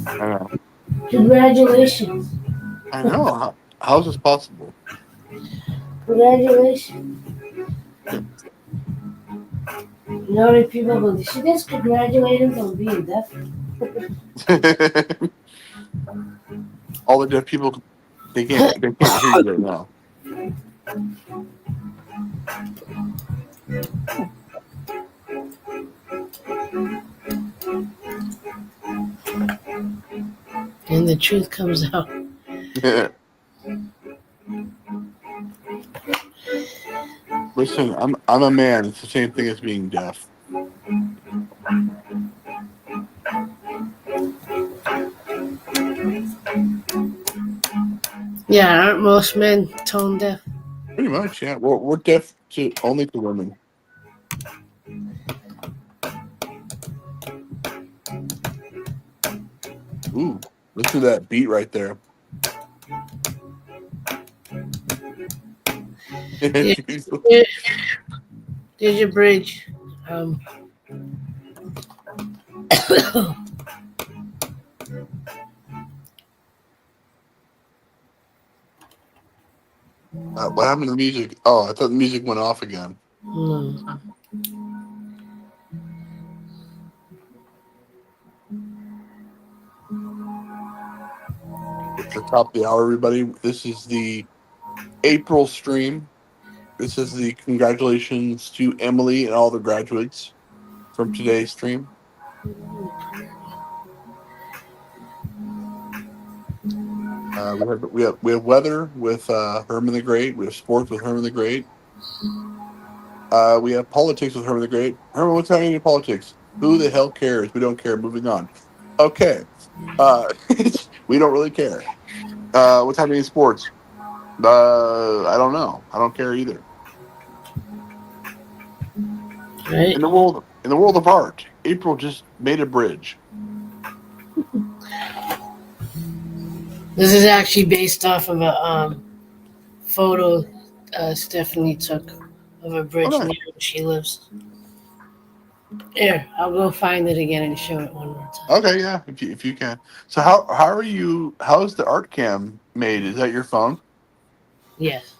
I know.
Congratulations.
I know. How is this possible?
Congratulations. You know, if people go, did she just congratulate him on being deaf?
All the deaf people they can't hear you right now.
And the truth comes out.
Listen, I'm a man. It's the same thing as being deaf.
Yeah, aren't most men tone deaf?
Pretty much, yeah. We're deaf to only to women. Ooh, listen to that beat right there.
Yeah, here- here's your bridge. Um,
What happened to the music? Oh, I thought the music went off again.
hmm.
It's the top of the hour, everybody. This is the April stream. This is the congratulations to Emily and all the graduates from today's stream. We have weather with Herman the Great. We have sports with Herman the Great. We have politics with Herman the Great. Herman, what's happening in politics? Who the hell cares? We don't care. Moving on. Okay. Uh, we don't really care. What's happening in sports? I don't know. I don't care either.
Right?
In the world of art, April just made a bridge.
This is actually based off of a photo Stephanie took of a
Oh,
bridge
nice.
near where she lives. Here, I'll go find it again and show it one more time.
Okay, yeah, if you can. So how are you? How is the art cam made? Is that your phone?
Yes.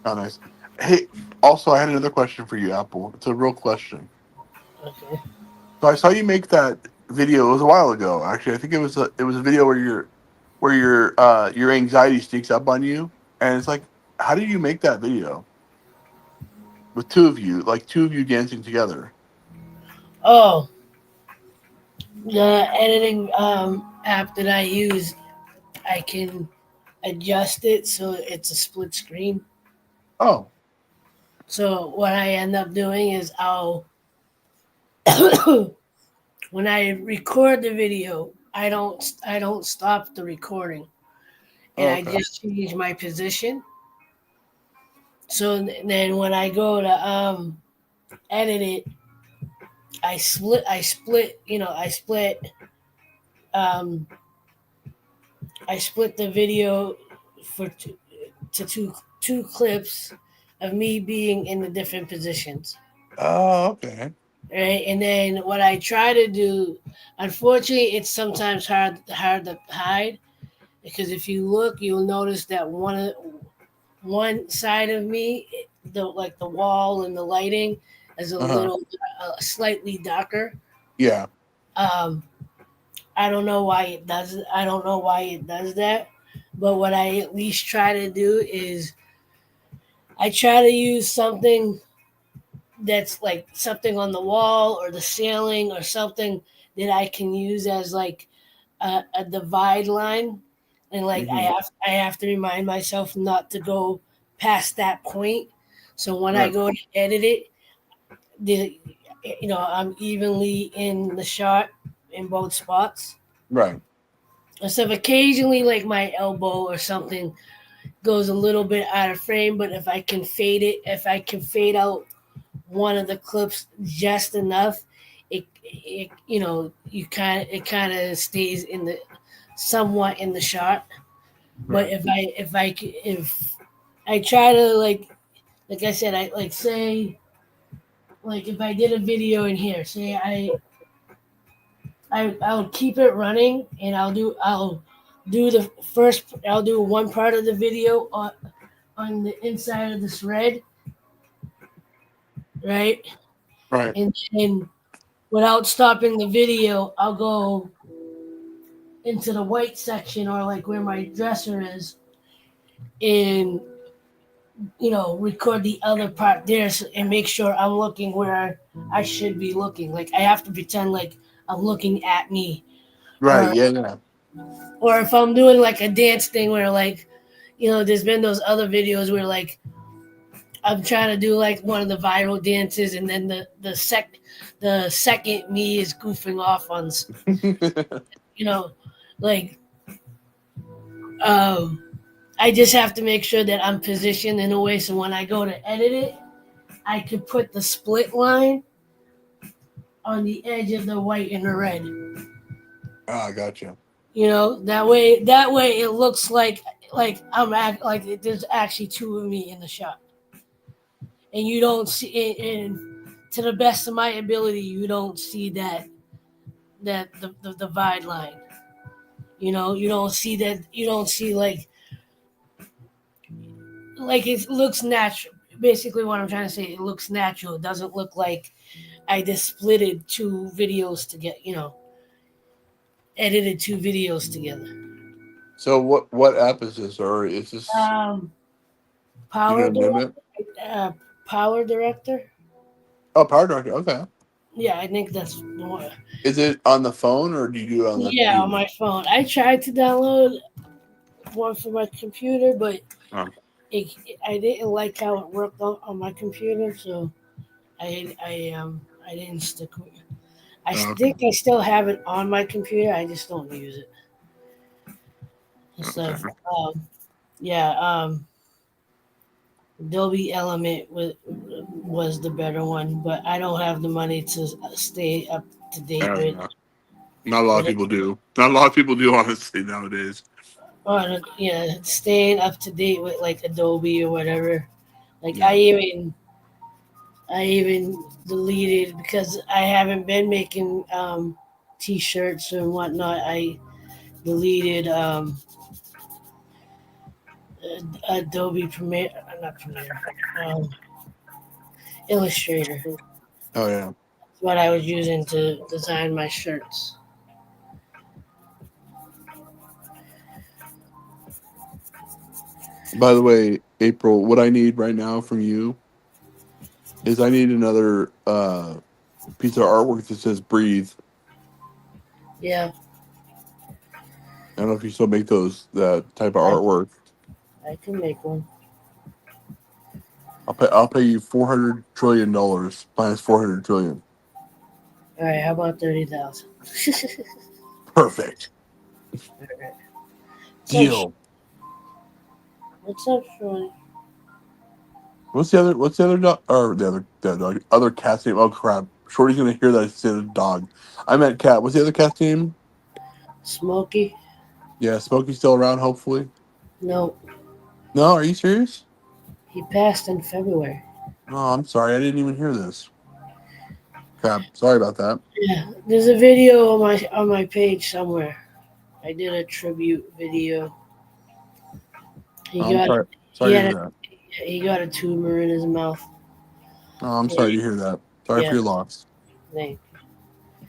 Oh, nice. Hey, also, I had another question for you, Apple. It's a real question.
Okay.
So I saw you make that video. It was a while ago, actually. I think it was a video where your anxiety sneaks up on you, and it's like, how did you make that video with two of you, like two of you dancing together?
Oh, the editing app that I use, I can adjust it so it's a split screen.
Oh,
So what I end up doing is I'll when I record the video, I don't stop the recording, and
Oh,
I
okay.
just change my position. So then when I go to edit it, um I split the video for two clips of me being in the different positions.
Oh, okay.
Right, and then what I try to do, unfortunately, it's sometimes hard to hide, because if you look, you'll notice that one side of me, the wall and the lighting, is a
Uh huh.
little slightly darker.
Yeah.
Um, I don't know why it does. I don't know why it does that. But what I at least try to do is I try to use something that's like something on the wall or the ceiling or something that I can use as like a divide line, and like
Hmm.
I have to remind myself not to go past that point. So when I
Right.
go to edit it, the I'm evenly in the shot in both spots.
Right.
So if occasionally like my elbow or something goes a little bit out of frame, but if I can fade out one of the clips just enough, it it kind of stays in the somewhat in the shot. But
Right.
if I try to like I said, I like say like if I did a video in here, say I'll keep it running, and I'll do one part of the video on the inside of this red, right?
Right.
And then without stopping the video, I'll go into the white section, or like where my dresser is, and record the other part there, and make sure I'm looking where I should be looking. Like I have to pretend like I'm looking at me,
Right.
or
Yeah. Yeah.
if I'm doing like a dance thing where like there's been those other videos where like I'm trying to do like one of the viral dances, and then the second me is goofing off on you know like um I just have to make sure that I'm positioned in a way so when I go to edit it, I can put the split line on the edge of the white and the red.
Ah, gotcha.
That way it looks like there's actually two of me in the shot, and you don't see it. And to the best of my ability, you don't see the divide line. You don't see that. You don't see like it looks natural. Basically, what I'm trying to say, it looks natural. It doesn't look like I just splitted two videos to get edited two videos together.
So what app is this, or is this
Um,
you
Power
gonna name
Director.
it?
Power Director.
Oh, Power Director. Okay.
Yeah, I think that's the one.
Is it on the phone or do you do it on the
Yeah, on
computer?
my phone. I tried to download one for my computer, but
Oh,
I didn't like how it worked on my computer, so I didn't stick with it. I
oh, okay.
think I still have it on my computer. I just don't use it. So,
Okay.
yeah, Adobe Element was the better one, but I don't have the money to stay up to
I
date
don't
with
know. Not a lot of
with it.
people do. Not a lot of people do, honestly, nowadays.
Or yeah, staying up to date with like Adobe or whatever. Like
Yeah.
I even deleted because I haven't been making t-shirts and whatnot. I deleted Adobe Premiere, not Premiere, um, Illustrator.
Oh yeah.
It's what I was using to design my shirts.
By the way, April, what I need right now from you is I need another piece of artwork that says "breathe."
Yeah,
I don't know if you still make those that type of
I
artwork.
I can make one.
I'll pay you $400 trillion minus 400 trillion.
All right, how about 30,000?
Perfect
What's up?
deal.
What's up, Shorty?
What's the other? What's the other dog? Or the dog, other cat's name? Oh crap! Shorty's gonna hear that I said a dog. I meant cat. What's the other cat's name?
Smokey?
Yeah, Smokey's still around. Hopefully.
No,
No, are you serious?
he passed in February.
Oh, I'm sorry. I didn't even hear this. Crap. Sorry about that.
Yeah, there's a video on my page somewhere. I did a tribute video. He
Oh, I'm
got
sorry.
he
Sorry to
had
hear
a
that.
he got a tumor in his mouth.
Oh, I'm sorry to hear that. Sorry for
Yeah,
your loss.
thank.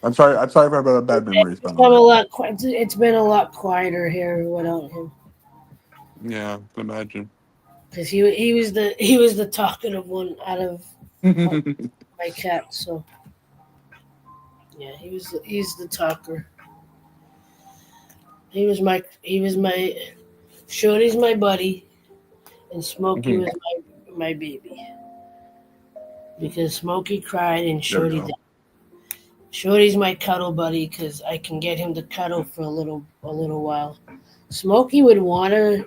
I'm sorry. I'm sorry about bad memories. By
It's
the
been
way.
a lot. It's been a lot quieter here without him.
Yeah, I can imagine.
Because he was the talkative one out of my,
Yeah,
my cat. So yeah, he's the talker. He was my Shorty's my buddy, and Smokey was my baby. Because Smokey cried and
there we
Shorty
go.
did. Shorty's my cuddle buddy because I can get him to cuddle for a little while. Smokey would want to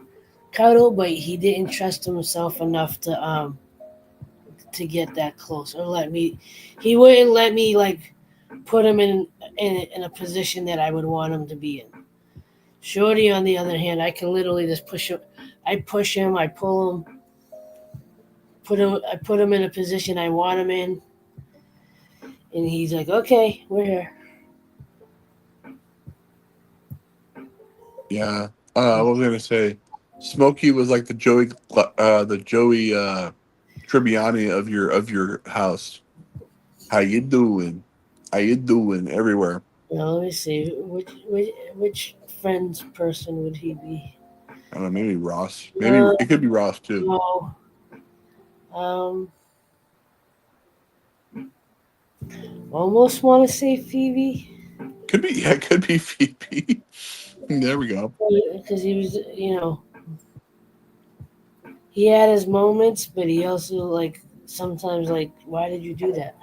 cuddle, but he didn't trust himself enough to get that close or let me. He wouldn't let me like put him in a position that I would want him to be in. Shorty, on the other hand, I can literally just push him. I push him. I pull him. I put him in a position I want him in, and he's like, "Okay, we're here."
Yeah. I was gonna say, Smokey was like the Joey Tribbiani of your house. How you doing? How you doing? Everywhere.
Now let me see. Which friend's person would he be?
I don't know. Maybe Ross. Maybe
Uh,
it could be Ross too.
no. Um, almost want to say Phoebe
Could be. Yeah. It could be Phoebe. There we go.
because he was, he had his moments, but he also like sometimes like, why did you do that?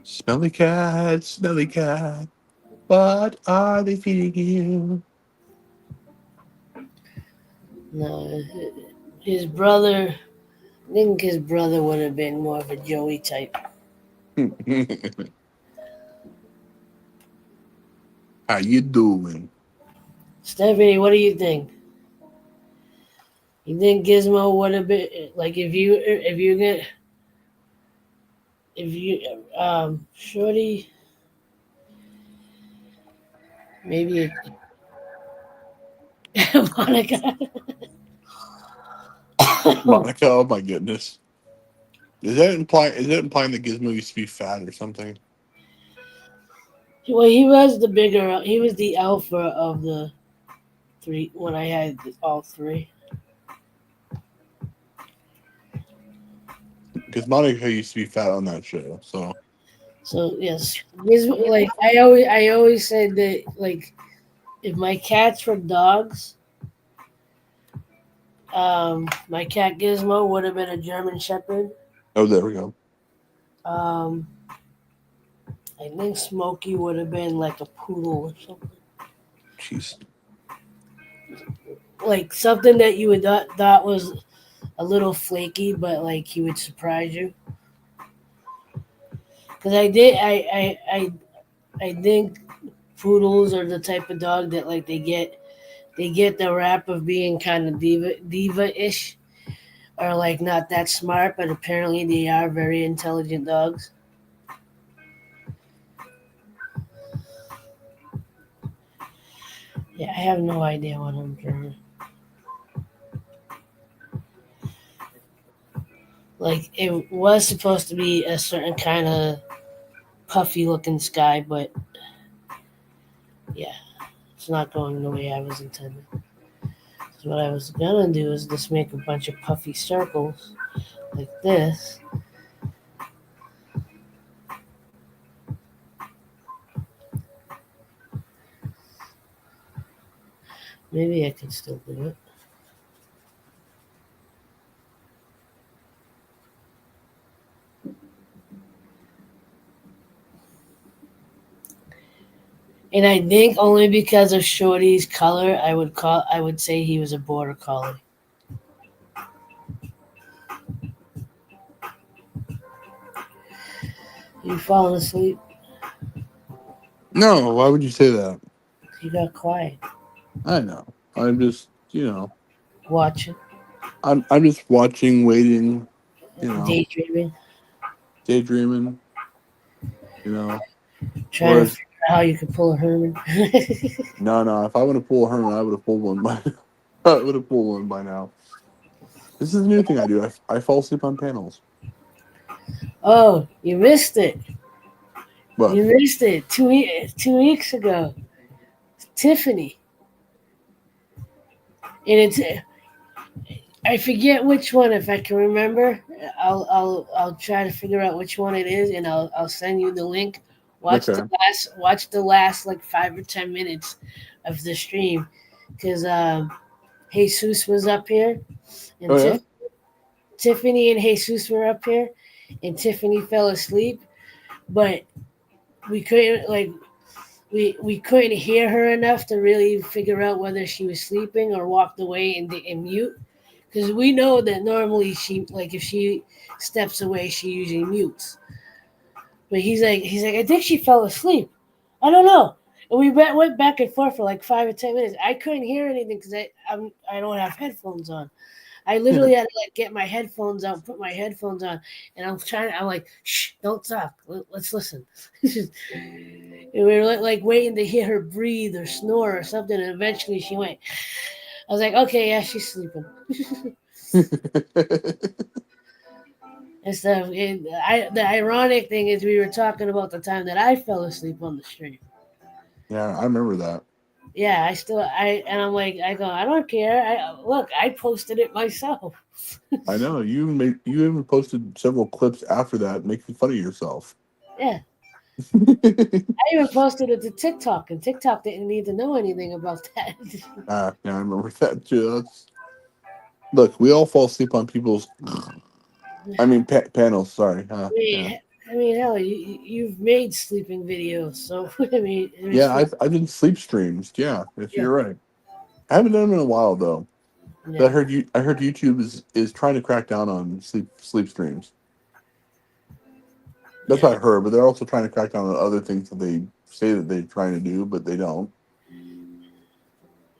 Smelly cat, smelly cat. What are they feeding
No, his brother. I think his brother would have been more of a Joey type.
you? How you doing?
Stephanie, what do you think? You think Gizmo would have been like if you Shorty maybe Monica.
Monica, oh my goodness. Is that implying that Gizmo used to be fat or something?
Well, he was the bigger. He was the alpha of the three when I had all three.
Because Monica used to be fat on that show. So
So yes, Gizmo, like I always said that like if my cats were dogs, my cat Gizmo would have been a German Shepherd.
oh there we go.
Um, I think Smokey would have been like a poodle or something.
Jeez.
Like something that you would thought was a little flaky, but like he would surprise you. Because I think poodles are the type of dog that like they get the rap of being kind of diva ish or like not that smart, but apparently they are very intelligent dogs. Yeah, I have no idea what I'm drawing. Like it was supposed to be a certain kind of puffy looking sky, but yeah, it's not going the way I was intending. So what I was gonna do is just make a bunch of puffy circles like this. Maybe I can still do it. And I think only because of Shorty's color, I would say he was a border collie. You falling asleep?
No, why would you say that?
You got quiet.
I know. I'm just,
Watching,
I'm just watching, waiting,
daydreaming,
daydreaming, you know.
trying to
Whereas,
figure out how you could pull a Herman.
no. If I would have pulled Herman, I would have pulled one by. I would have pulled one by now. This is a new thing I do. I fall asleep on panels.
Oh, you missed it.
But
You missed it 2 weeks ago. Tiffany. And it's I forget which one. If I can remember, I'll try to figure out which one it is, and I'll send you the link.
okay.
Watch the last like 5 or 10 minutes of the stream, because Jesus was up here, and
Oh yeah.
Tiffany and Jesus were up here, and Tiffany fell asleep, but we couldn't like we couldn't hear her enough to really figure out whether she was sleeping or walked away and mute, because we know that normally she, like, if she steps away she usually mutes, but he's like I think she fell asleep. I don't know. And we went back and forth for like 5 or 10 minutes. I couldn't hear anything because I don't have headphones on. I literally had to like get my headphones out, put my headphones on, and I'm like, shh, don't talk. Let's listen. And we were like waiting to hear her breathe or snore or something, and eventually she went. I was like, okay, yeah, she's sleeping. And stuff. And the ironic thing is, we were talking about the time that I fell asleep on the stream.
Yeah, I remember that.
Yeah, I'm like, I don't care. I posted it myself.
I know you even posted several clips after that making fun of yourself.
Yeah, I even posted it to TikTok, and TikTok didn't need to know anything about that.
Yeah, I remember that too. Look, we all fall asleep on people's. I mean, panels. Sorry. Yeah.
I mean, hell, you've made sleeping videos, so I mean,
Yeah, I've done sleep streams. Yeah, if
yeah,
you're right. I haven't done them in a while though. But
yeah,
I heard YouTube is trying to crack down on sleep streams. That's
yeah,
what I heard, but they're also trying to crack down on other things that they say that they're trying to do, but they don't.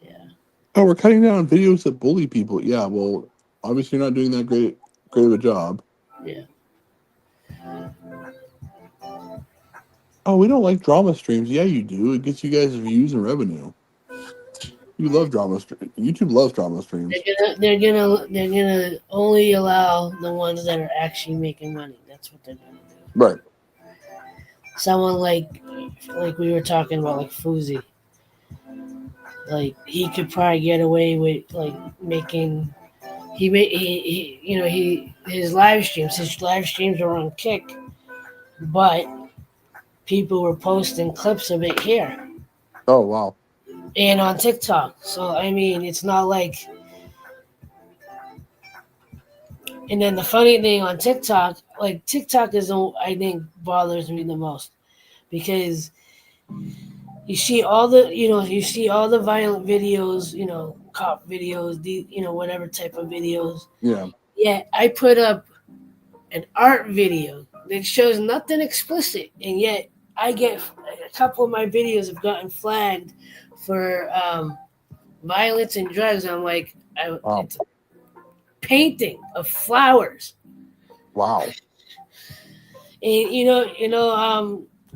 yeah,
Oh, we're cutting down on videos that bully people. Yeah, well, obviously you're not doing that great of a job.
yeah.
Oh, we don't like drama streams. Yeah, you do. It gets you guys views and revenue. You love drama streams. YouTube loves drama streams.
They're gonna only allow the ones that are actually making money. That's what they're gonna do.
Right.
Someone like we were talking about, like Fuzi, like he could probably get away with like making he his live streams are on Kick, but people were posting clips of it here
Oh wow.
and on TikTok. So I mean, it's not like. And then the funny thing on TikTok, like TikTok is the I think bothers me the most, because you see all the violent videos, cop videos, whatever type of videos.
Yeah.
Yeah, I put up an art video that shows nothing explicit, and yet I get a couple of my videos have gotten flagged for violence and drugs. I'm like,
Wow.
it's a painting of flowers,
Wow.
and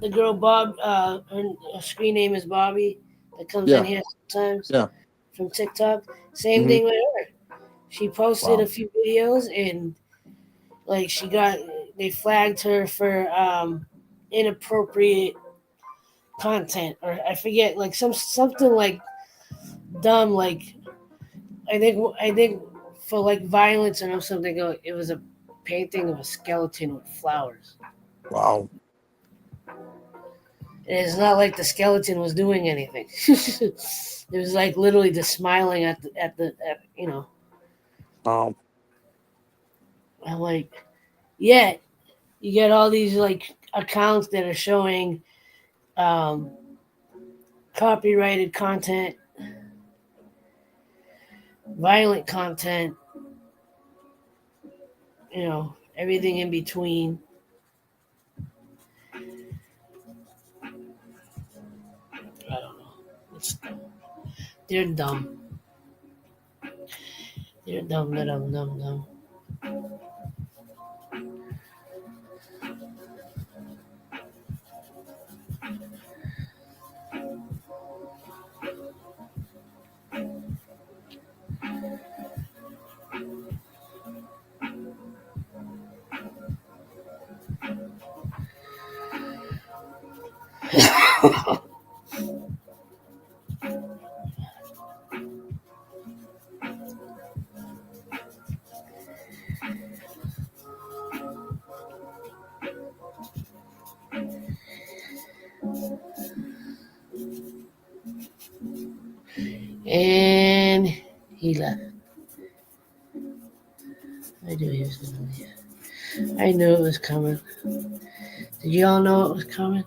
the girl Bob, her screen name is Bobby, that comes in
Yeah.
here sometimes
Yeah.
from TikTok. Same
Hmm.
thing with her. She posted a
Wow.
few videos, and like they flagged her for inappropriate content, or I forget, like something like dumb, like I think for like violence or something. It was a painting of a skeleton with flowers.
Wow.
And it's not like the skeleton was doing anything. It was like literally just smiling at.
Wow.
I'm like, yeah, you get all these like accounts that are showing um, copyrighted content, violent content, everything in between. I don't know. They're dumb. They're dumb, dumb, dumb, dumb. And he left. I knew he was going to leave. I knew it was coming. Did you all know it was coming?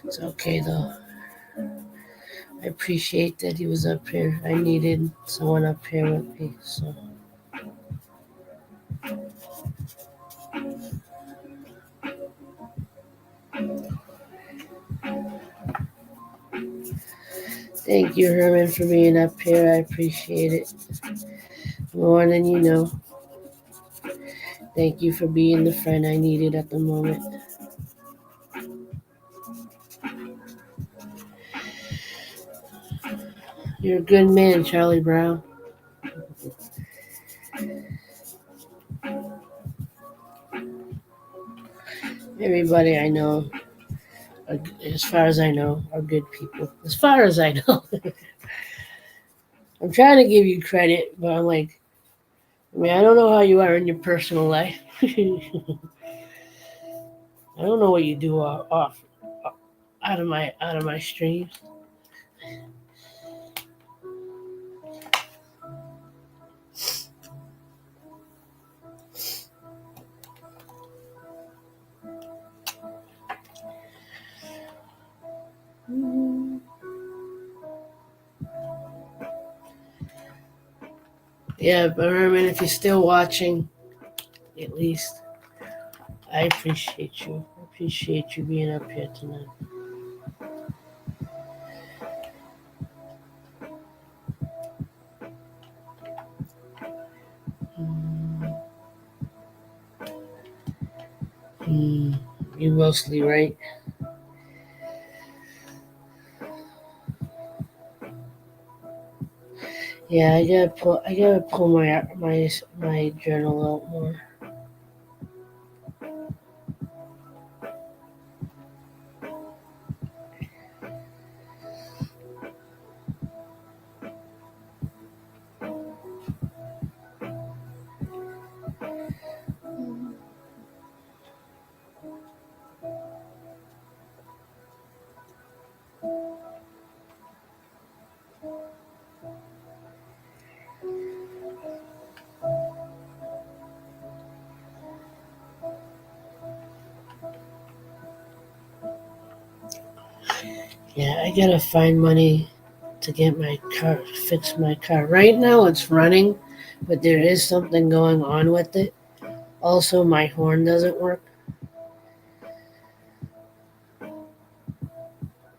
It's okay though. I appreciate that he was up here. I needed someone up here with me. So thank you, Herman, for being up here. I appreciate it more than you know. Thank you for being the friend I needed at the moment. You're a good man, Charlie Brown. Everybody I know, as far as I know, are good people. As far as I know. I'm trying to give you credit, but I'm like, I don't know how you are in your personal life. I don't know what you do off out of my streams. Yeah, but Herman, if you're still watching, at least, I appreciate you. I appreciate you being up here tonight. You're mostly right. Yeah, I gotta pull my journal out more. Yeah, I gotta find money to get my car, fix my car. Right now it's running, but there is something going on with it. Also, my horn doesn't work.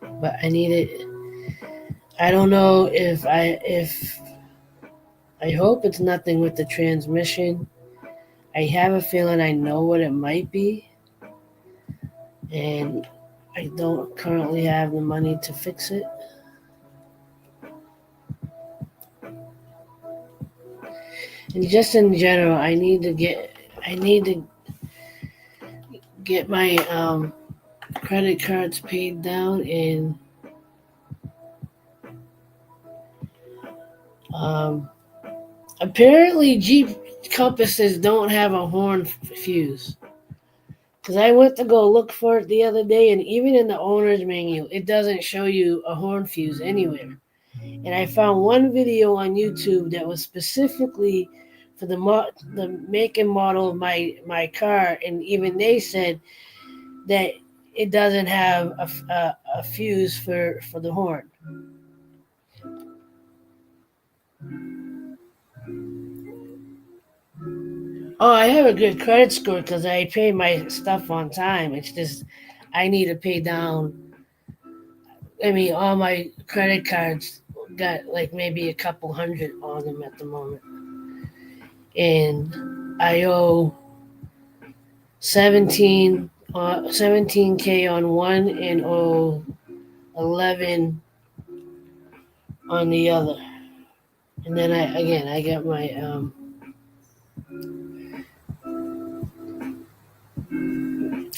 But I need it. I don't know if I hope it's nothing with the transmission. I have a feeling I know what it might be. And I don't currently have the money to fix it. And just in general, I need to get my credit cards paid down, and apparently Jeep Compasses don't have a horn fuse. Because I went to go look for it the other day, and even in the owner's manual, it doesn't show you a horn fuse anywhere. And I found one video on YouTube that was specifically for the make and model of my car, and even they said that it doesn't have a fuse for the horn. Oh, I have a good credit score because I pay my stuff on time. It's just I need to pay down. I mean, all my credit cards got like maybe a couple hundred on them at the moment, and I owe 17k on one and owe 11 on the other. And then I got my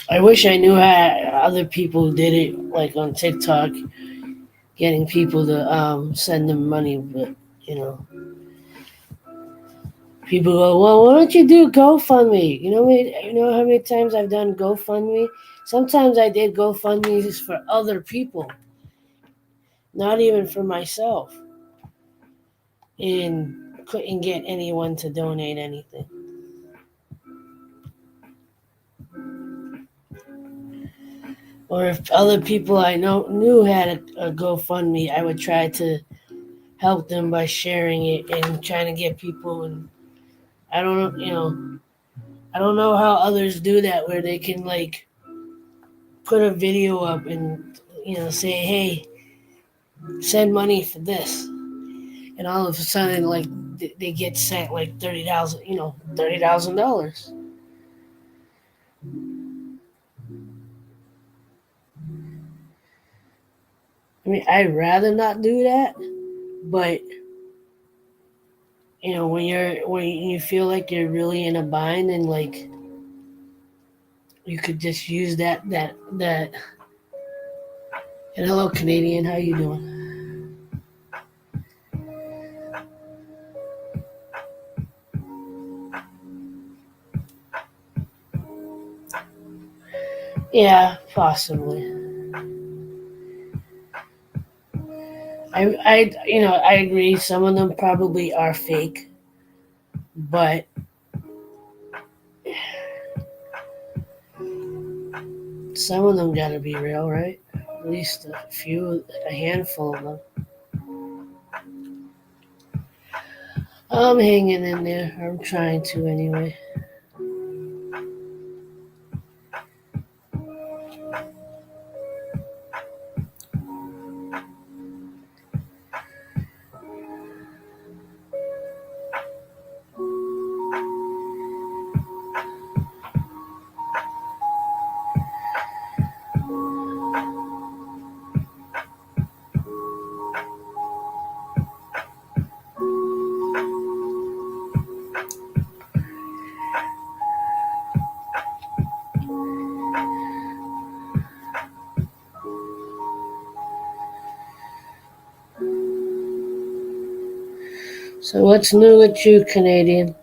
I wish I knew how other people did it, like on TikTok, getting people to send them money. But you know, people go, "Well, why don't you do GoFundMe?" You know how many times I've done GoFundMe. Sometimes I did GoFundMe's for other people, not even for myself, and couldn't get anyone to donate anything. Or if other people I know knew had a GoFundMe, I would try to help them by sharing it and trying to get people. And I don't, I don't know how others do that, where they can like put a video up and say, "Hey, send money for this," and all of a sudden, like they get sent like $30,000. I mean, I'd rather not do that, but when you feel like you're really in a bind and like you could just use that. And hello, Canadian, how you doing? Yeah, possibly. I agree. Some of them probably are fake, but some of them gotta be real, right? At least a handful of them. I'm hanging in there. I'm trying to anyway. So what's new with you, Canadian?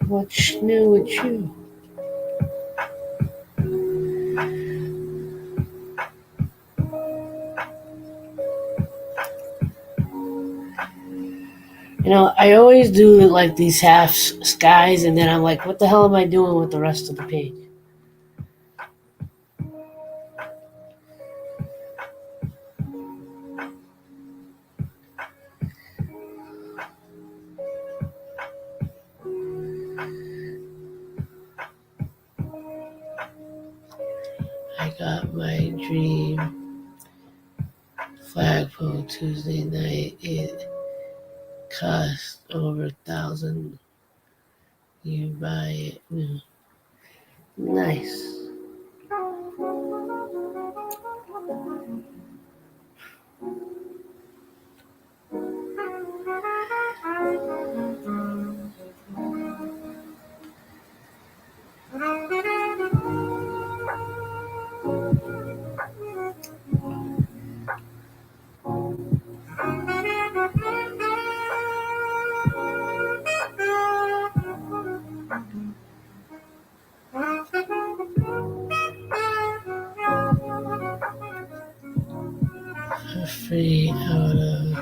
What's new with you? I always do like these half skies, and then I'm like, what the hell am I doing with the rest of the page? I got my dream flagpole Tuesday night. It cost over 1,000. You buy it. Nice. Free out of.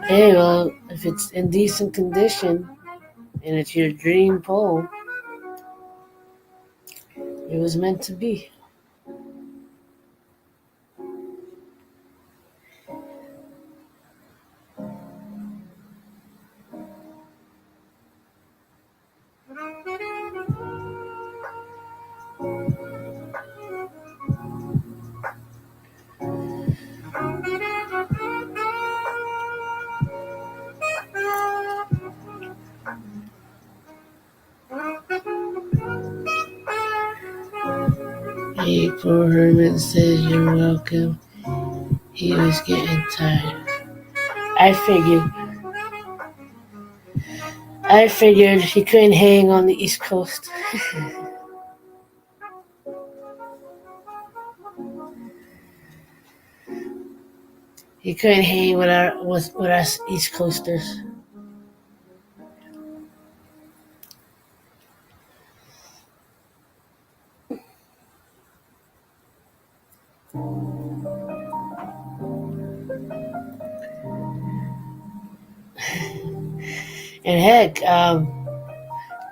Hey, well, if it's in decent condition and it's your dream pole, it was meant to be. Hey, poor Herman says you're welcome. He was getting tired. I figured. I figured he couldn't hang on the East Coast. He couldn't hang with us East Coasters. And heck,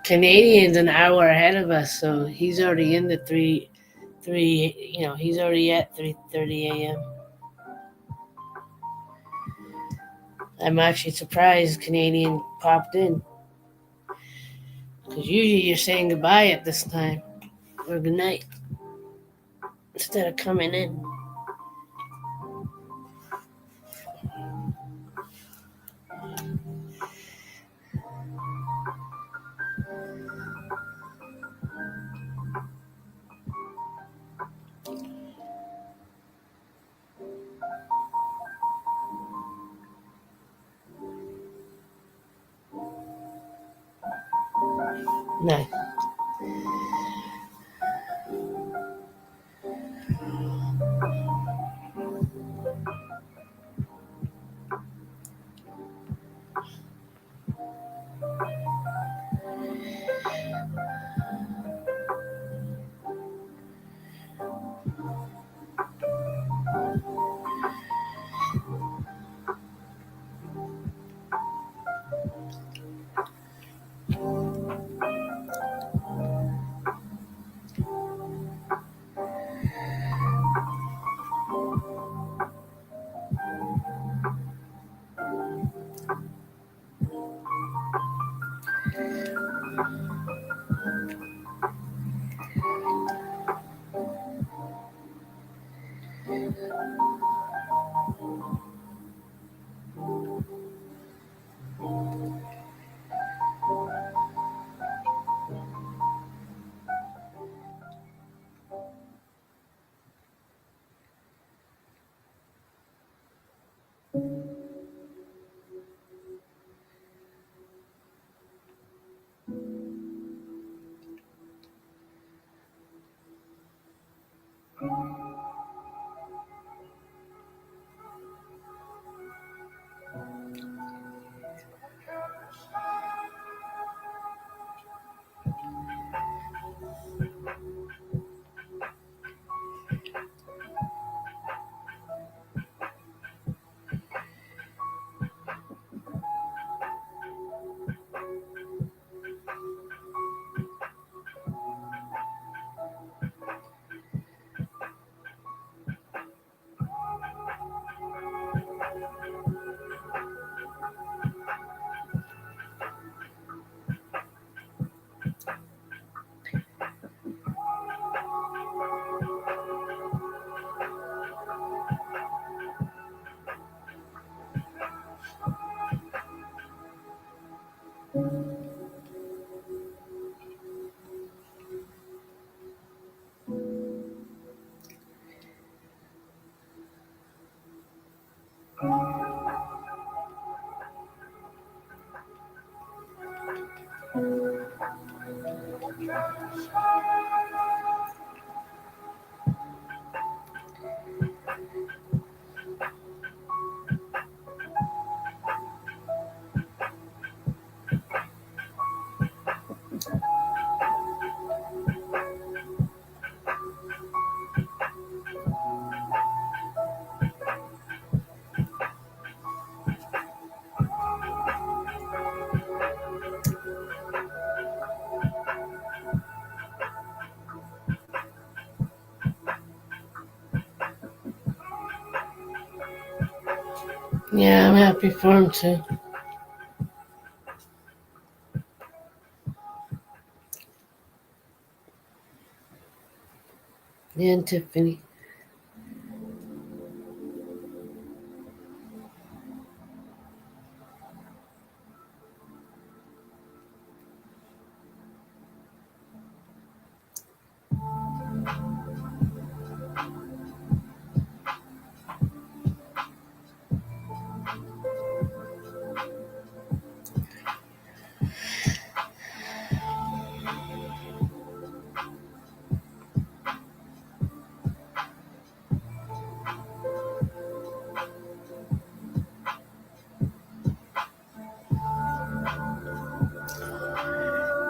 Canadian's an hour ahead of us, so he's already in the three. He's already at 3:30 a.m. I'm actually surprised Canadian popped in because usually you're saying goodbye at this time or good night instead of coming in. Nice. Yeah, I'm happy for him too. And Tiffany.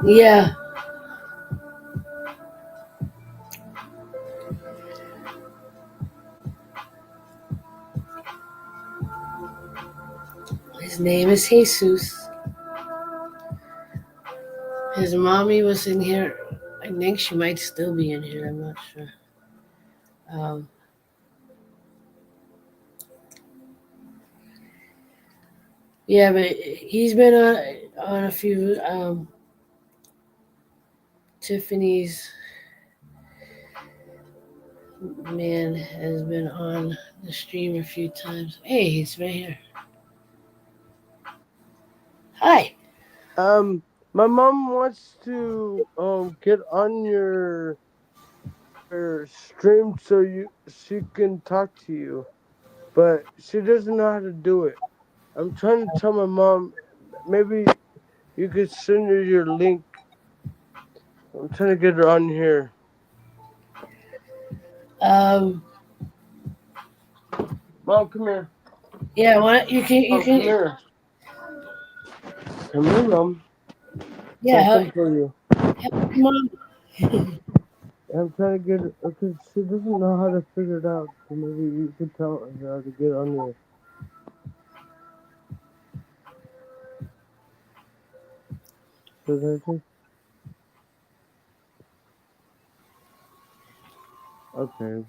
Yeah, his name is Jesus. His mommy was in here. I think she might still be in here. I'm not sure. Um, yeah, but he's been on a few. Tiffany's man has been on the stream a few times. Hey, he's right here. Hi.
My mom wants to get on your stream so she can talk to you, but she doesn't know how to do it. I'm trying to tell my mom maybe you could send her your link. I'm trying to get her on here.
Um,
Mom, come here.
yeah, what you can
Mom, come here. Come here, Mom.
yeah,
Something for you.
help mom.
I'm trying to get her because she doesn't know how to figure it out. So maybe you could tell her how to get on your. Okay,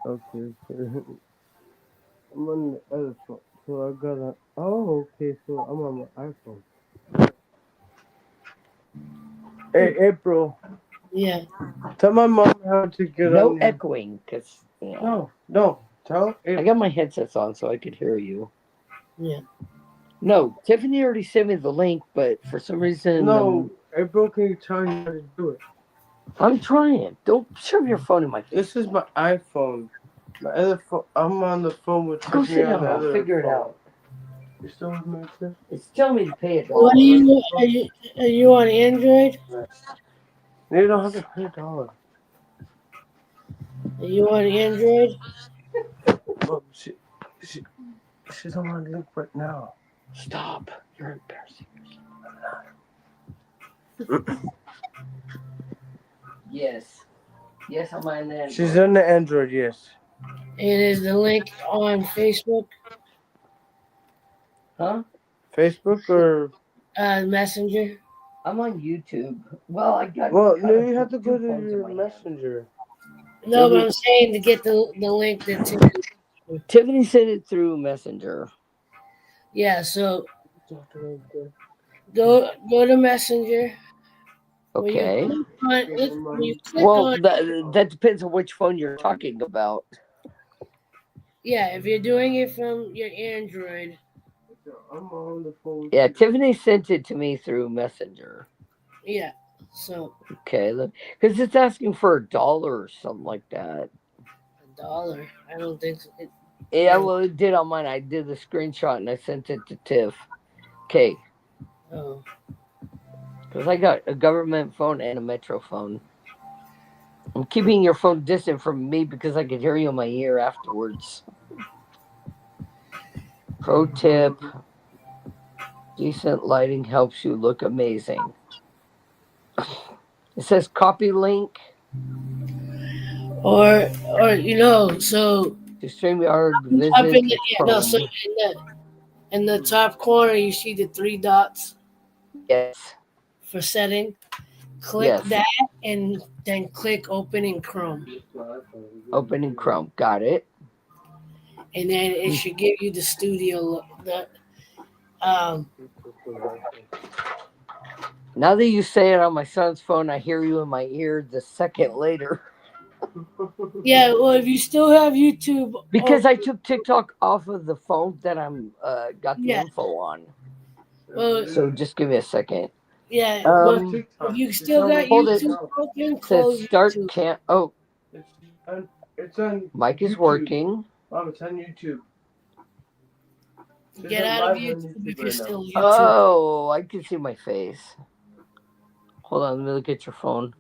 okay. I'm on the other phone, so I gotta. Oh, okay. So I'm on my iPhone. Hey, April,
Yeah.
tell my mom how to get
No
on here.
echoing, because
No. Tell
I
April.
got my headsets on so I could hear you.
Yeah.
No, Tiffany already sent me the link, but for some reason,
No, April, can you tell me how to do it?
I'm trying. Don't shove your phone in my face.
This is my iPhone. My other phone. I'm on the phone with
Go
Tiffany
sit
on
down.
the
I'll
other
figure it
phone.
out.
You still with me, sir?
It's telling me to pay
What
$1.
are you on Android?
You don't have to pay $1.
Are you on Android?
Well, she's on my link right now.
Stop. You're embarrassing. Yes. Yes, I'm on Android.
She's on the Android, yes.
And is the link on Facebook?
Huh?
Facebook or.
Messenger?
I'm on YouTube. Well, I got.
Well,
kind
no,
of
you have to go
two
to
phones in
your
my hand.
messenger.
No, but
Maybe-
I'm saying to get the link that Tiffany.
Tiffany sent it through Messenger.
Yeah, so go to Messenger.
Okay.
When you click
Well,
on
that depends on which phone you're talking about.
yeah, if you're doing it from your Android,
I'm on the phone.
Yeah, Tiffany sent it to me through Messenger.
yeah. So
Okay, because it's asking for $1 or something like that.
$1. I don't think so.
Yeah, well, it did on mine. I did the screenshot and I sent it to Tiff. Okay,
Oh,
because I got a government phone and a Metro phone. I'm keeping your phone distant from me because I could hear you in my ear afterwards. Pro tip: decent lighting helps you look amazing. It says copy link
or so
to StreamYard.
up in
Visit
the so
Chrome.
in the top corner you see the three dots
Yes,
for setting. Click
yes.
that and then click open in Chrome.
Opening Chrome. Got it.
and then it should give you the studio. Um,
Now that you say it on my son's phone, I hear you in my ear the second later.
yeah, well, if you still have YouTube,
Because I took TikTok off of the phone that I'm got the
Yeah.
info on.
Well,
So just give me a second.
yeah, well,
Um,
if you still got
hold it.
YouTube open,
It says
close
start
YouTube.
cam. Oh,
It's on
mic is
YouTube.
working.
Mom, it's on YouTube. It's
Get
on
out of
live on
YouTube if
right
you're
now.
still YouTube.
Oh, I can see my face. Hold on, let me look at your phone.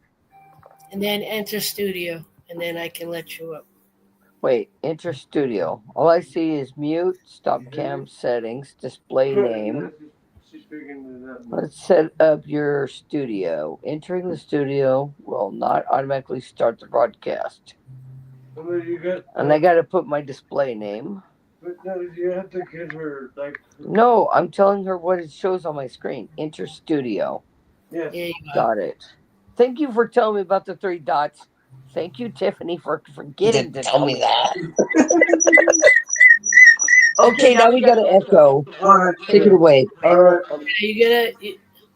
And then enter studio, and then I can let you up.
Wait, enter studio. All I see is mute, stop cam settings, display name.
She's figuring it out.
Let's set up your studio. Entering the studio will not automatically start the broadcast. And I gotta put my display name.
But no, you have to get her like.
No, I'm telling her what it shows on my screen. Enter studio.
Yes.
There you go.
Got it. Thank you for telling me about the 3 dots. Thank you, Tiffany, for forgetting to tell me that. Okay, now we got to echo. Take it away.
All right.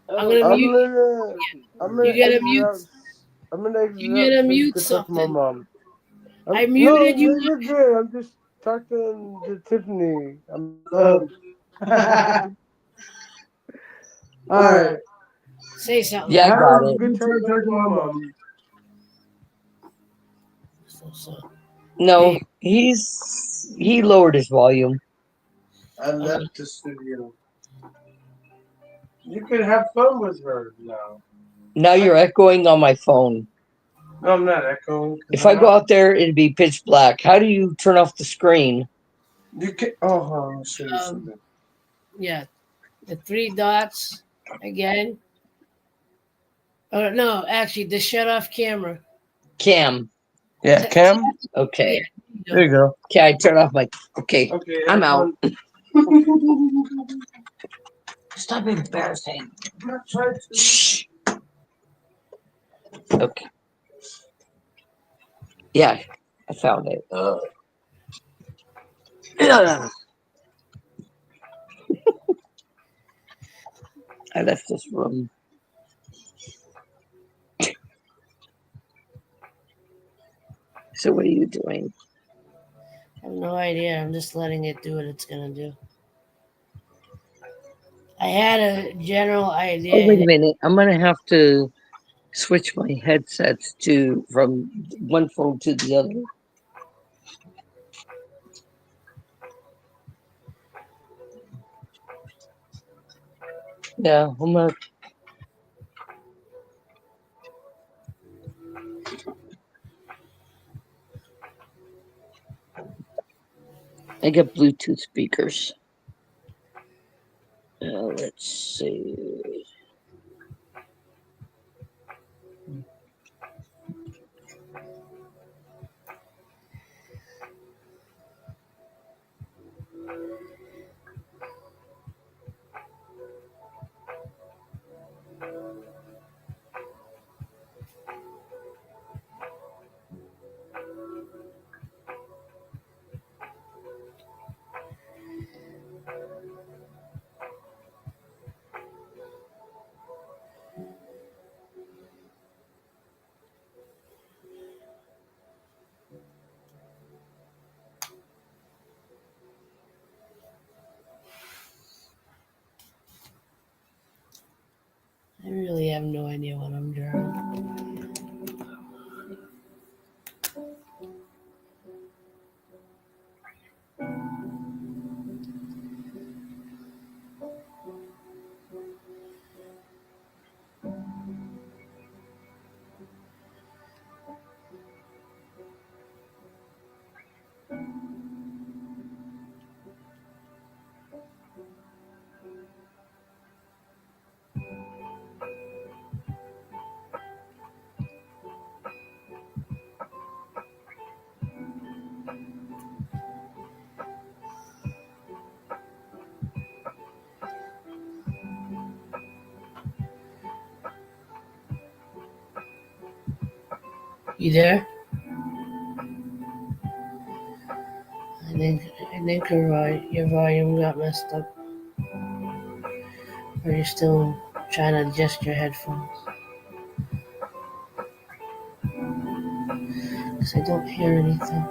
I'm gonna mute.
I'm gonna
You gotta
exit
mute.
out. I'm gonna exit
You
out
gotta
so
mute
can talk to my
something.
mom.
I muted you.
No, you're good. I'm just talking to Tiffany. I'm. All right.
Say something.
Yeah, I got
Have a
it.
good time talking to my mom.
So,
No, he lowered his volume.
I left the studio. You can have fun with her now.
Now you're echoing on my phone.
No, I'm not echoing.
If I go out there, it'd be pitch black. How do you turn off the screen?
You can. Oh, I'll show you something.
yeah, the 3 dots again. Oh no, actually, the shut off camera.
Cam.
Yeah, Cam.
Okay.
There you go.
Okay, I turn off my. Okay,
Okay,
I'm out. Stop embarrassing. Shh. Okay. Yeah, I found it. I left this room. So what are you doing?
I have no idea. I'm just letting it do what it's gonna do. I had a general idea.
Oh, wait a minute. I'm gonna have to switch my headsets to from one phone to the other. Yeah, I'm gonna. I got Bluetooth speakers. Let's see.
I really have no idea what I'm drawing. You there? I think think your volume got messed up. Or you're still trying to adjust your headphones. Because I don't hear anything.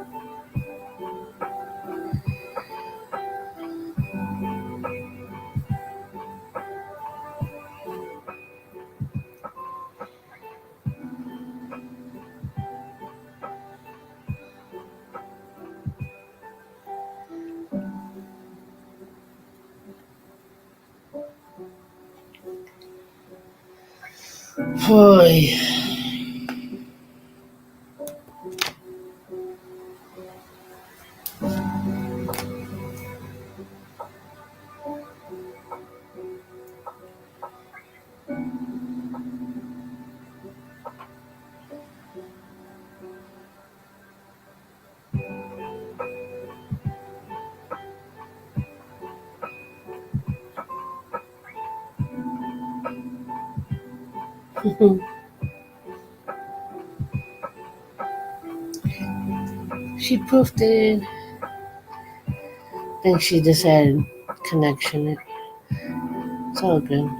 Boy. She poofed it. I think she just had connection. It's all good.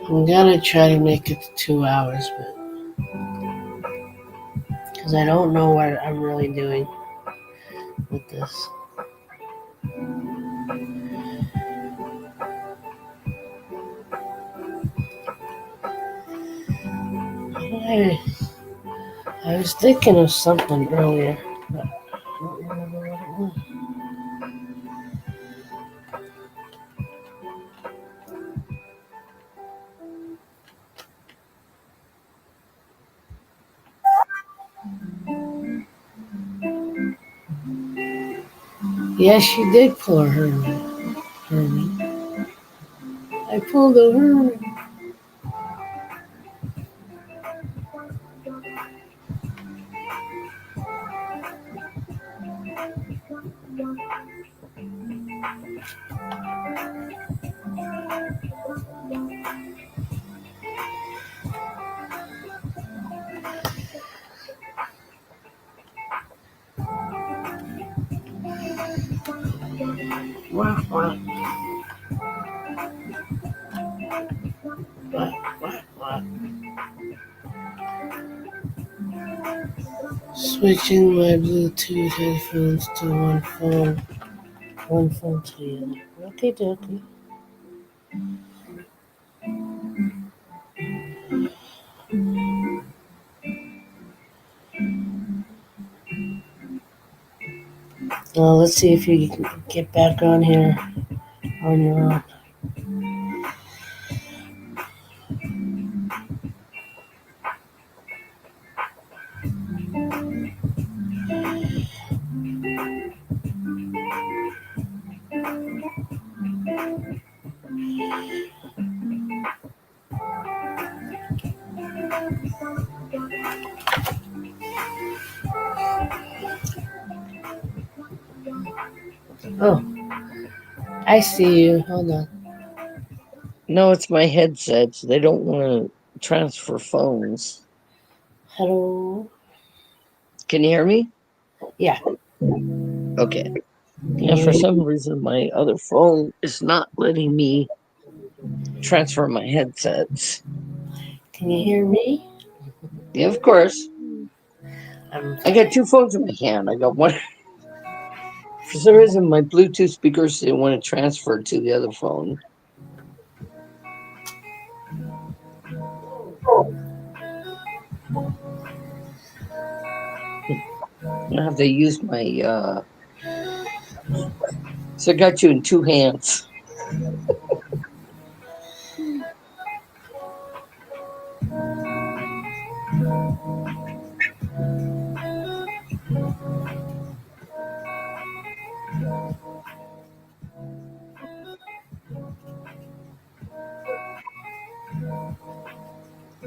I'm gonna try to make it to 2 hours, but because I don't know what I'm really doing with this. I was thinking of something earlier, but I don't remember what it was. Yes, she did pull a Herman. I pulled a Herman. Wah, wah, wah, wah, wah. Switching my Bluetooth headphones to one phone to the other. Okay, dokie. Let's see if you can get back on here on your own. Oh, I see you. Hold on.
No, it's my headsets. They don't want to transfer phones.
Hello.
Can you hear me?
Yeah.
Okay. Yeah, for some reason, my other phone is not letting me transfer my headsets.
Can you hear me?
Yeah, of course.
I'm
I got two phones in my hand. I got one. For some reason, my Bluetooth speakers didn't want to transfer to the other phone. I have to use my. So I got you in two hands.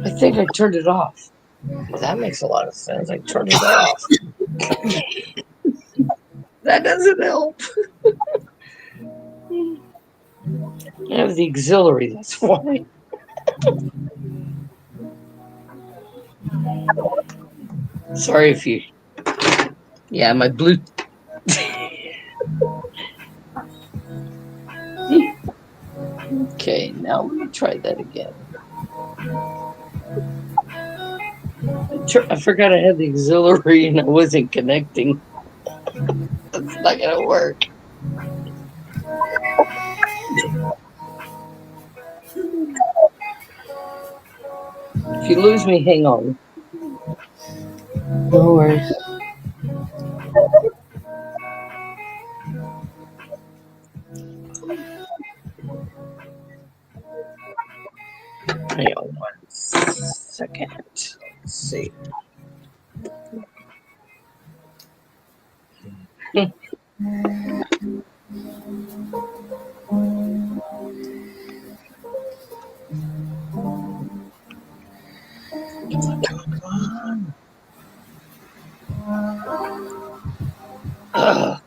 I think I turned it off. Well, that makes a lot of sense. I turned it off. That doesn't help. I have the auxiliary, that's why. Sorry if you. Yeah, my Okay, now let me try that again. I forgot I had the auxiliary and I wasn't connecting. That's not gonna work. If you lose me, hang on.
No worries.
Hang on 1 second. Let's see. Come on. Ugh.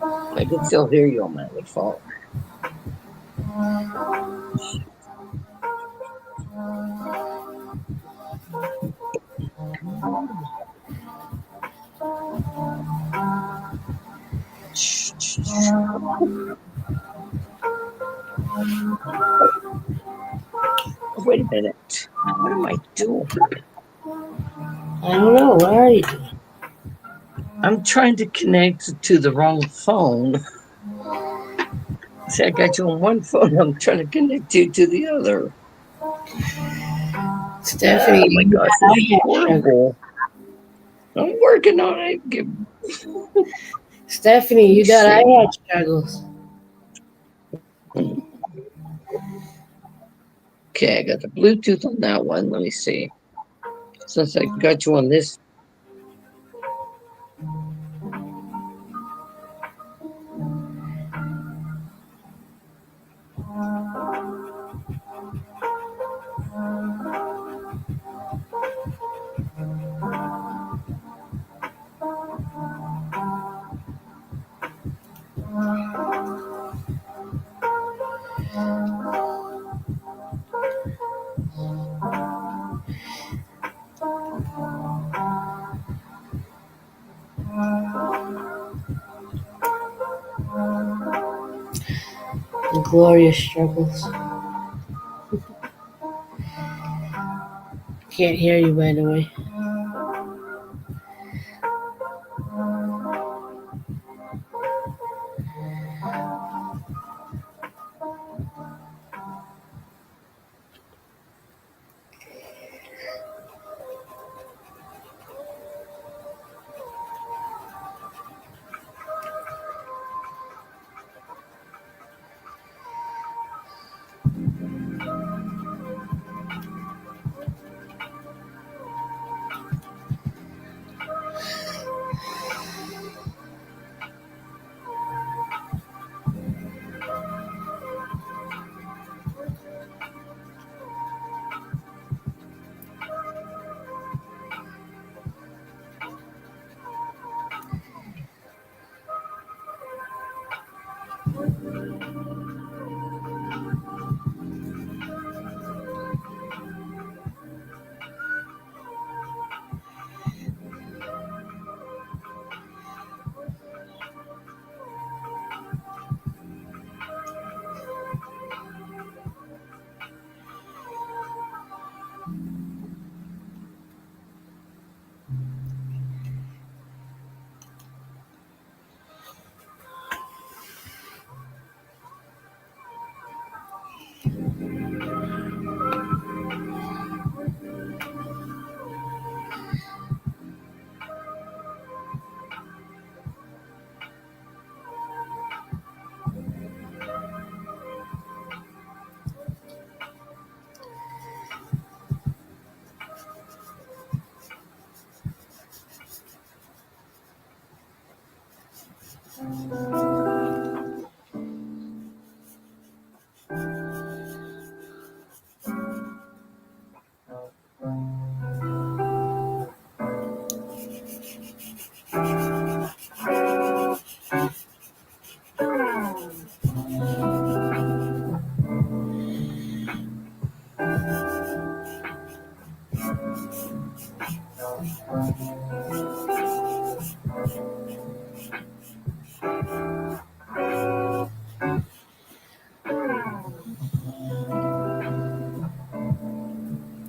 I can still hear you on my other phone. Oh, wait a minute. What am I doing?
I don't know. What are you doing?
I'm trying to connect to the wrong phone. See, I got you on one phone. I'm trying to connect you to the other.
Stephanie,
Oh my
you
gosh,
got
this is
iPad struggles.
horrible. I'm working on it.
Stephanie, you
Let's
got
see.
iPad struggles.
Okay, I got the Bluetooth on that one. Let me see. Since I got you on this.
The glorious struggles. Can't hear you, by the way.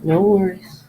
No worries.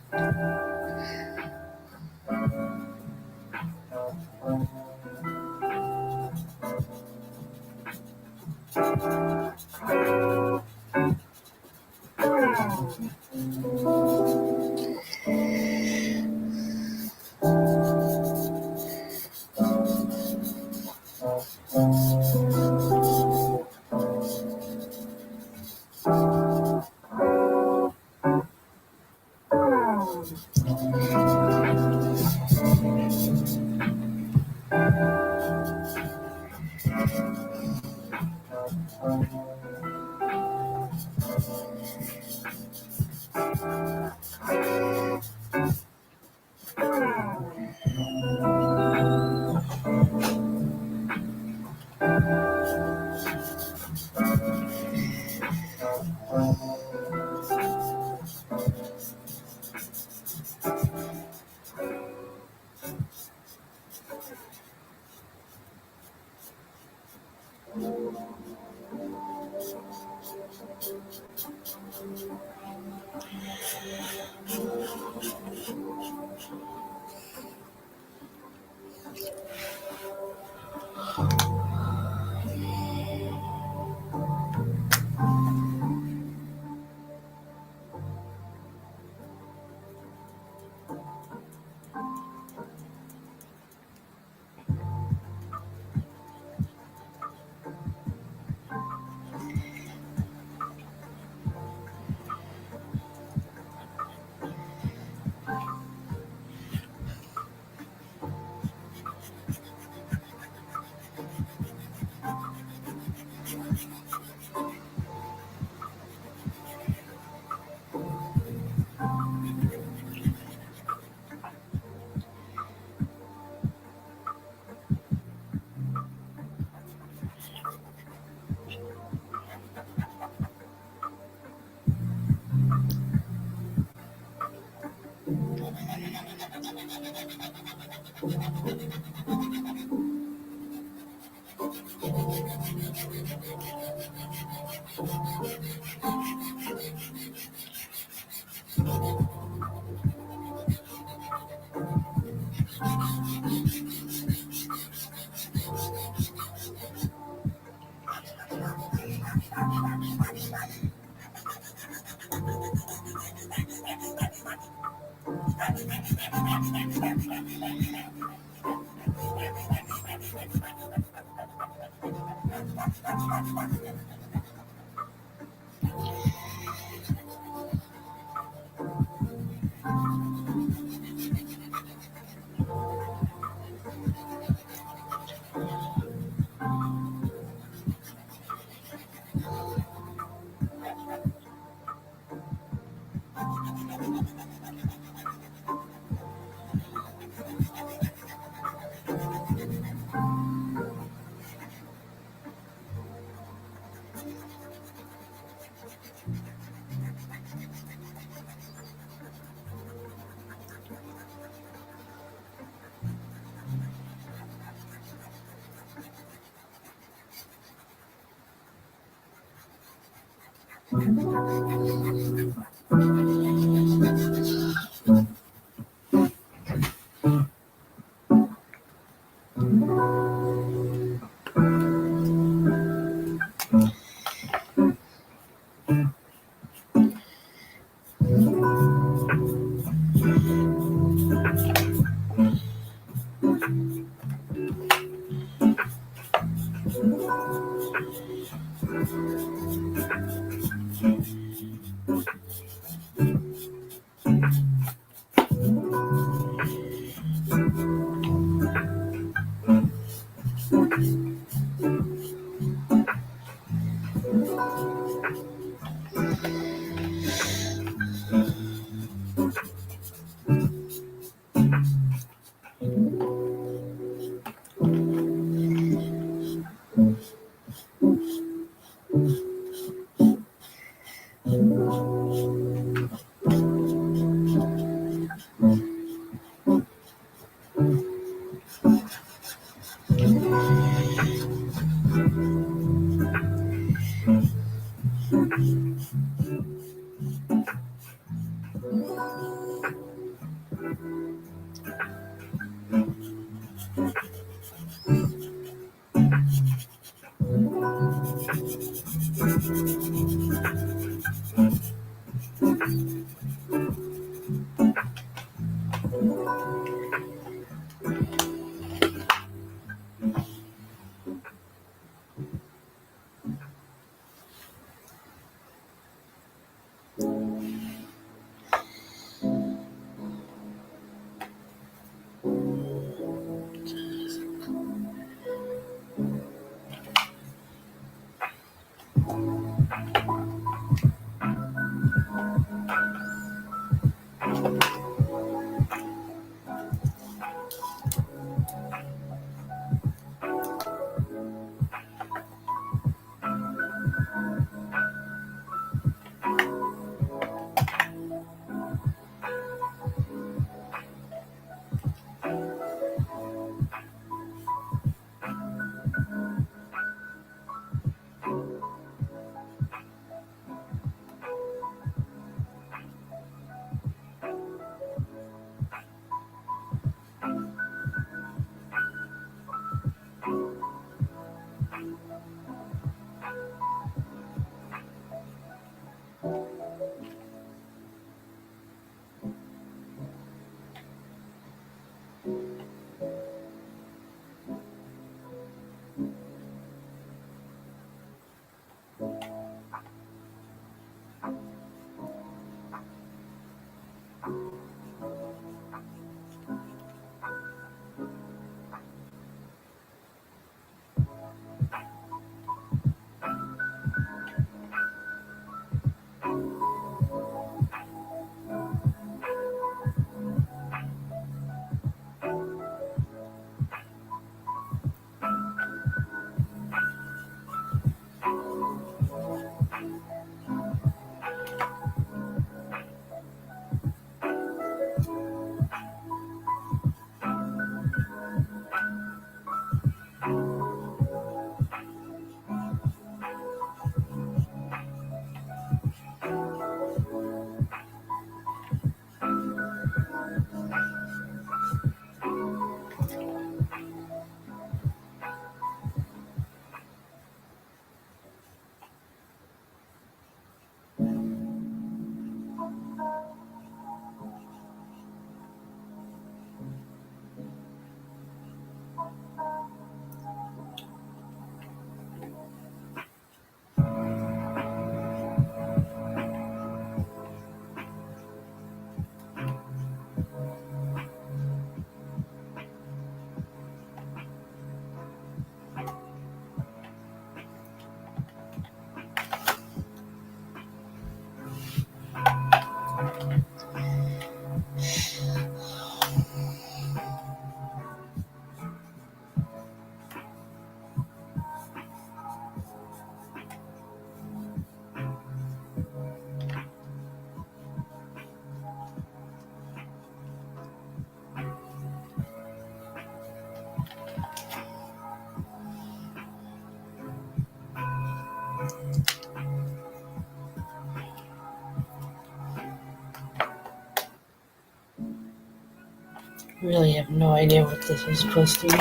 really have no idea what this is supposed to be.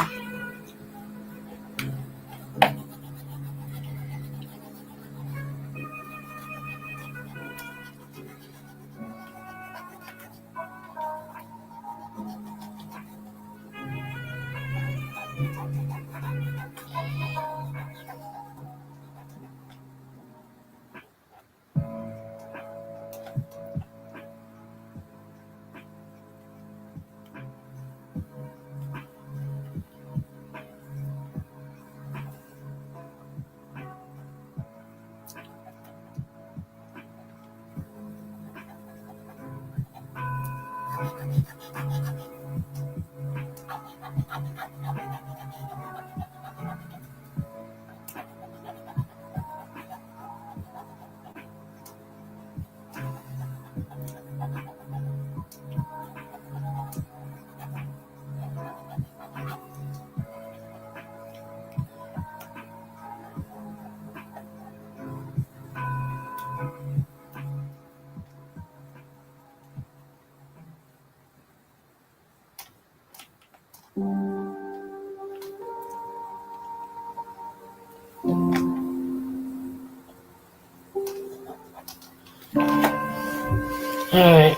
Alright,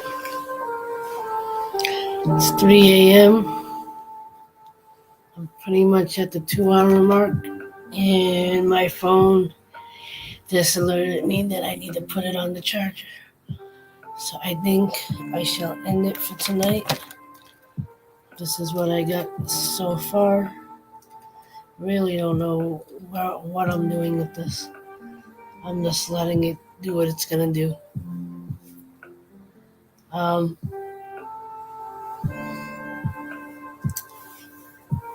it's 3 a.m. I'm pretty much at the 2 hour mark, and my phone just alerted me that I need to put it on the charger. So I think I shall end it for tonight. This is what I got so far. Really don't know what I'm doing with this. I'm just letting it do what it's gonna do.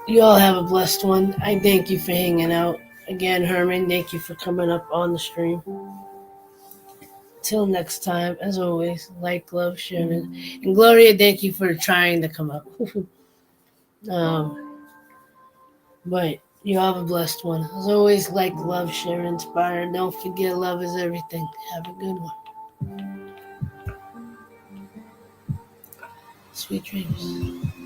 You all have a blessed one. I thank you for hanging out. Again, Herman, thank you for coming up on the stream. Till next time, as always, like, love, share, and Gloria, thank you for trying to come up. But you have a blessed one. As always, like, love, share, inspire, and don't forget love is everything. Have a good one. Sweet dreams.